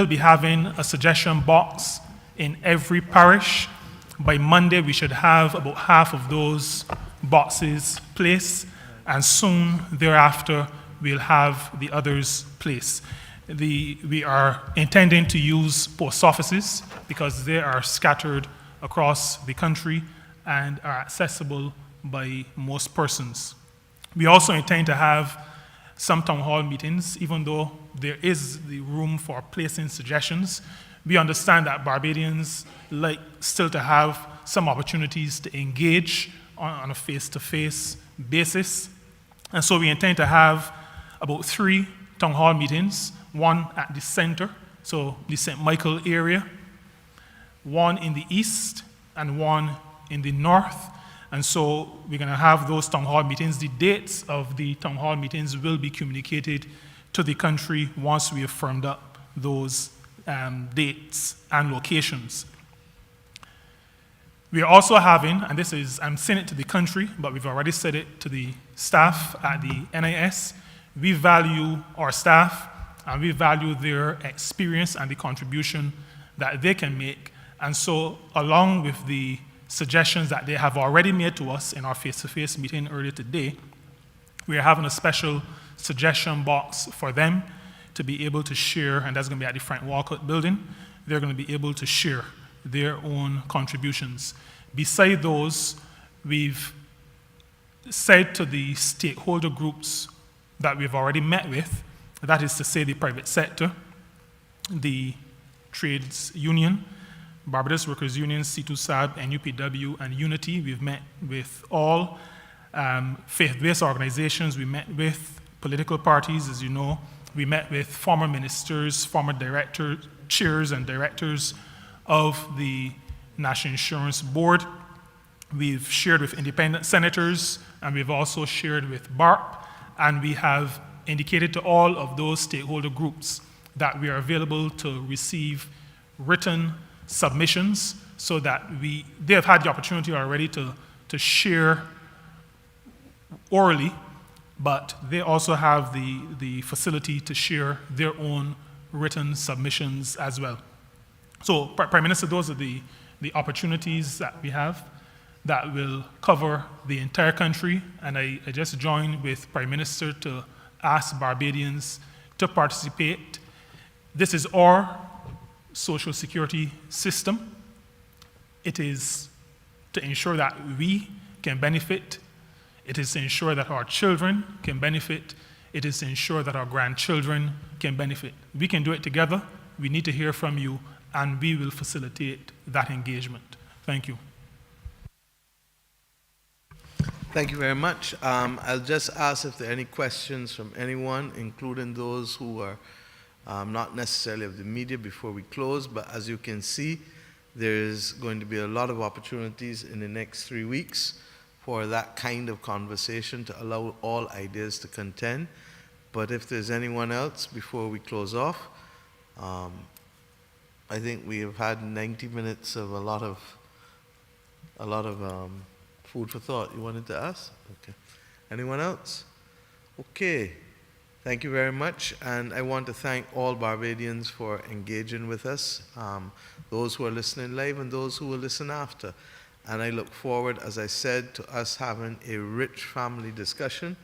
A: be having a suggestion box in every parish. By Monday, we should have about half of those boxes placed, and soon thereafter, we'll have the others placed. We are intending to use post offices because they are scattered across the country and are accessible by most persons. We also intend to have some town hall meetings, even though there is the room for placing suggestions. We understand that Barbadians like still to have some opportunities to engage on a face-to-face basis. And so we intend to have about 3 town hall meetings, one at the center, so the St. Michael area, one in the east, and one in the north. And so we're going to have those town hall meetings. The dates of the town hall meetings will be communicated to the country once we have firmed up those dates and locations. We are also having, and this is, I'm saying it to the country, but we've already said it to the staff at the NIS, we value our staff and we value their experience and the contribution that they can make. And so along with the suggestions that they have already made to us in our face-to-face meeting earlier today, we are having a special suggestion box for them to be able to share, and that's going to be at the Frank Walcott building. They're going to be able to share their own contributions. Beside those, we've said to the stakeholder groups that we've already met with, that is to say the private sector, the trades union, Barbados Workers Union, C2SAB, NUPW, and Unity. We've met with all faith-based organizations. We met with political parties, as you know. We met with former ministers, former chairs and directors of the National Insurance Board. We've shared with independent senators, and we've also shared with BARP, and we have indicated to all of those stakeholder groups that we are available to receive written submissions so that they have had the opportunity already to share orally, but they also have the facility to share their own written submissions as well. So, Prime Minister, those are the opportunities that we have that will cover the entire country, and I just joined with Prime Minister to ask Barbadians to participate. This is our social security system. It is to ensure that we can benefit. It is to ensure that our children can benefit. it is to ensure that our grandchildren can benefit. We can do it together. We need to hear from you, and we will facilitate that engagement. Thank you.
B: Thank you very much. I'll just ask if there are any questions from anyone, including those who are not necessarily of the media, before we close. But as you can see, there's going to be a lot of opportunities in the next 3 weeks for that kind of conversation to allow all ideas to contend. But if there's anyone else before we close off, I think we have had 90 minutes of a lot of food for thought. You wanted to ask? Okay. Anyone else? Okay. Thank you very much. And I want to thank all Barbadians for engaging with us, those who are listening live and those who will listen after. And I look forward, as I said, to us having a rich family discussion.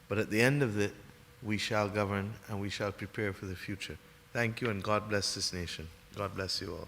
B: But at the end of it, we shall govern and we shall prepare for the future. Thank you, and God bless this nation. God bless you all.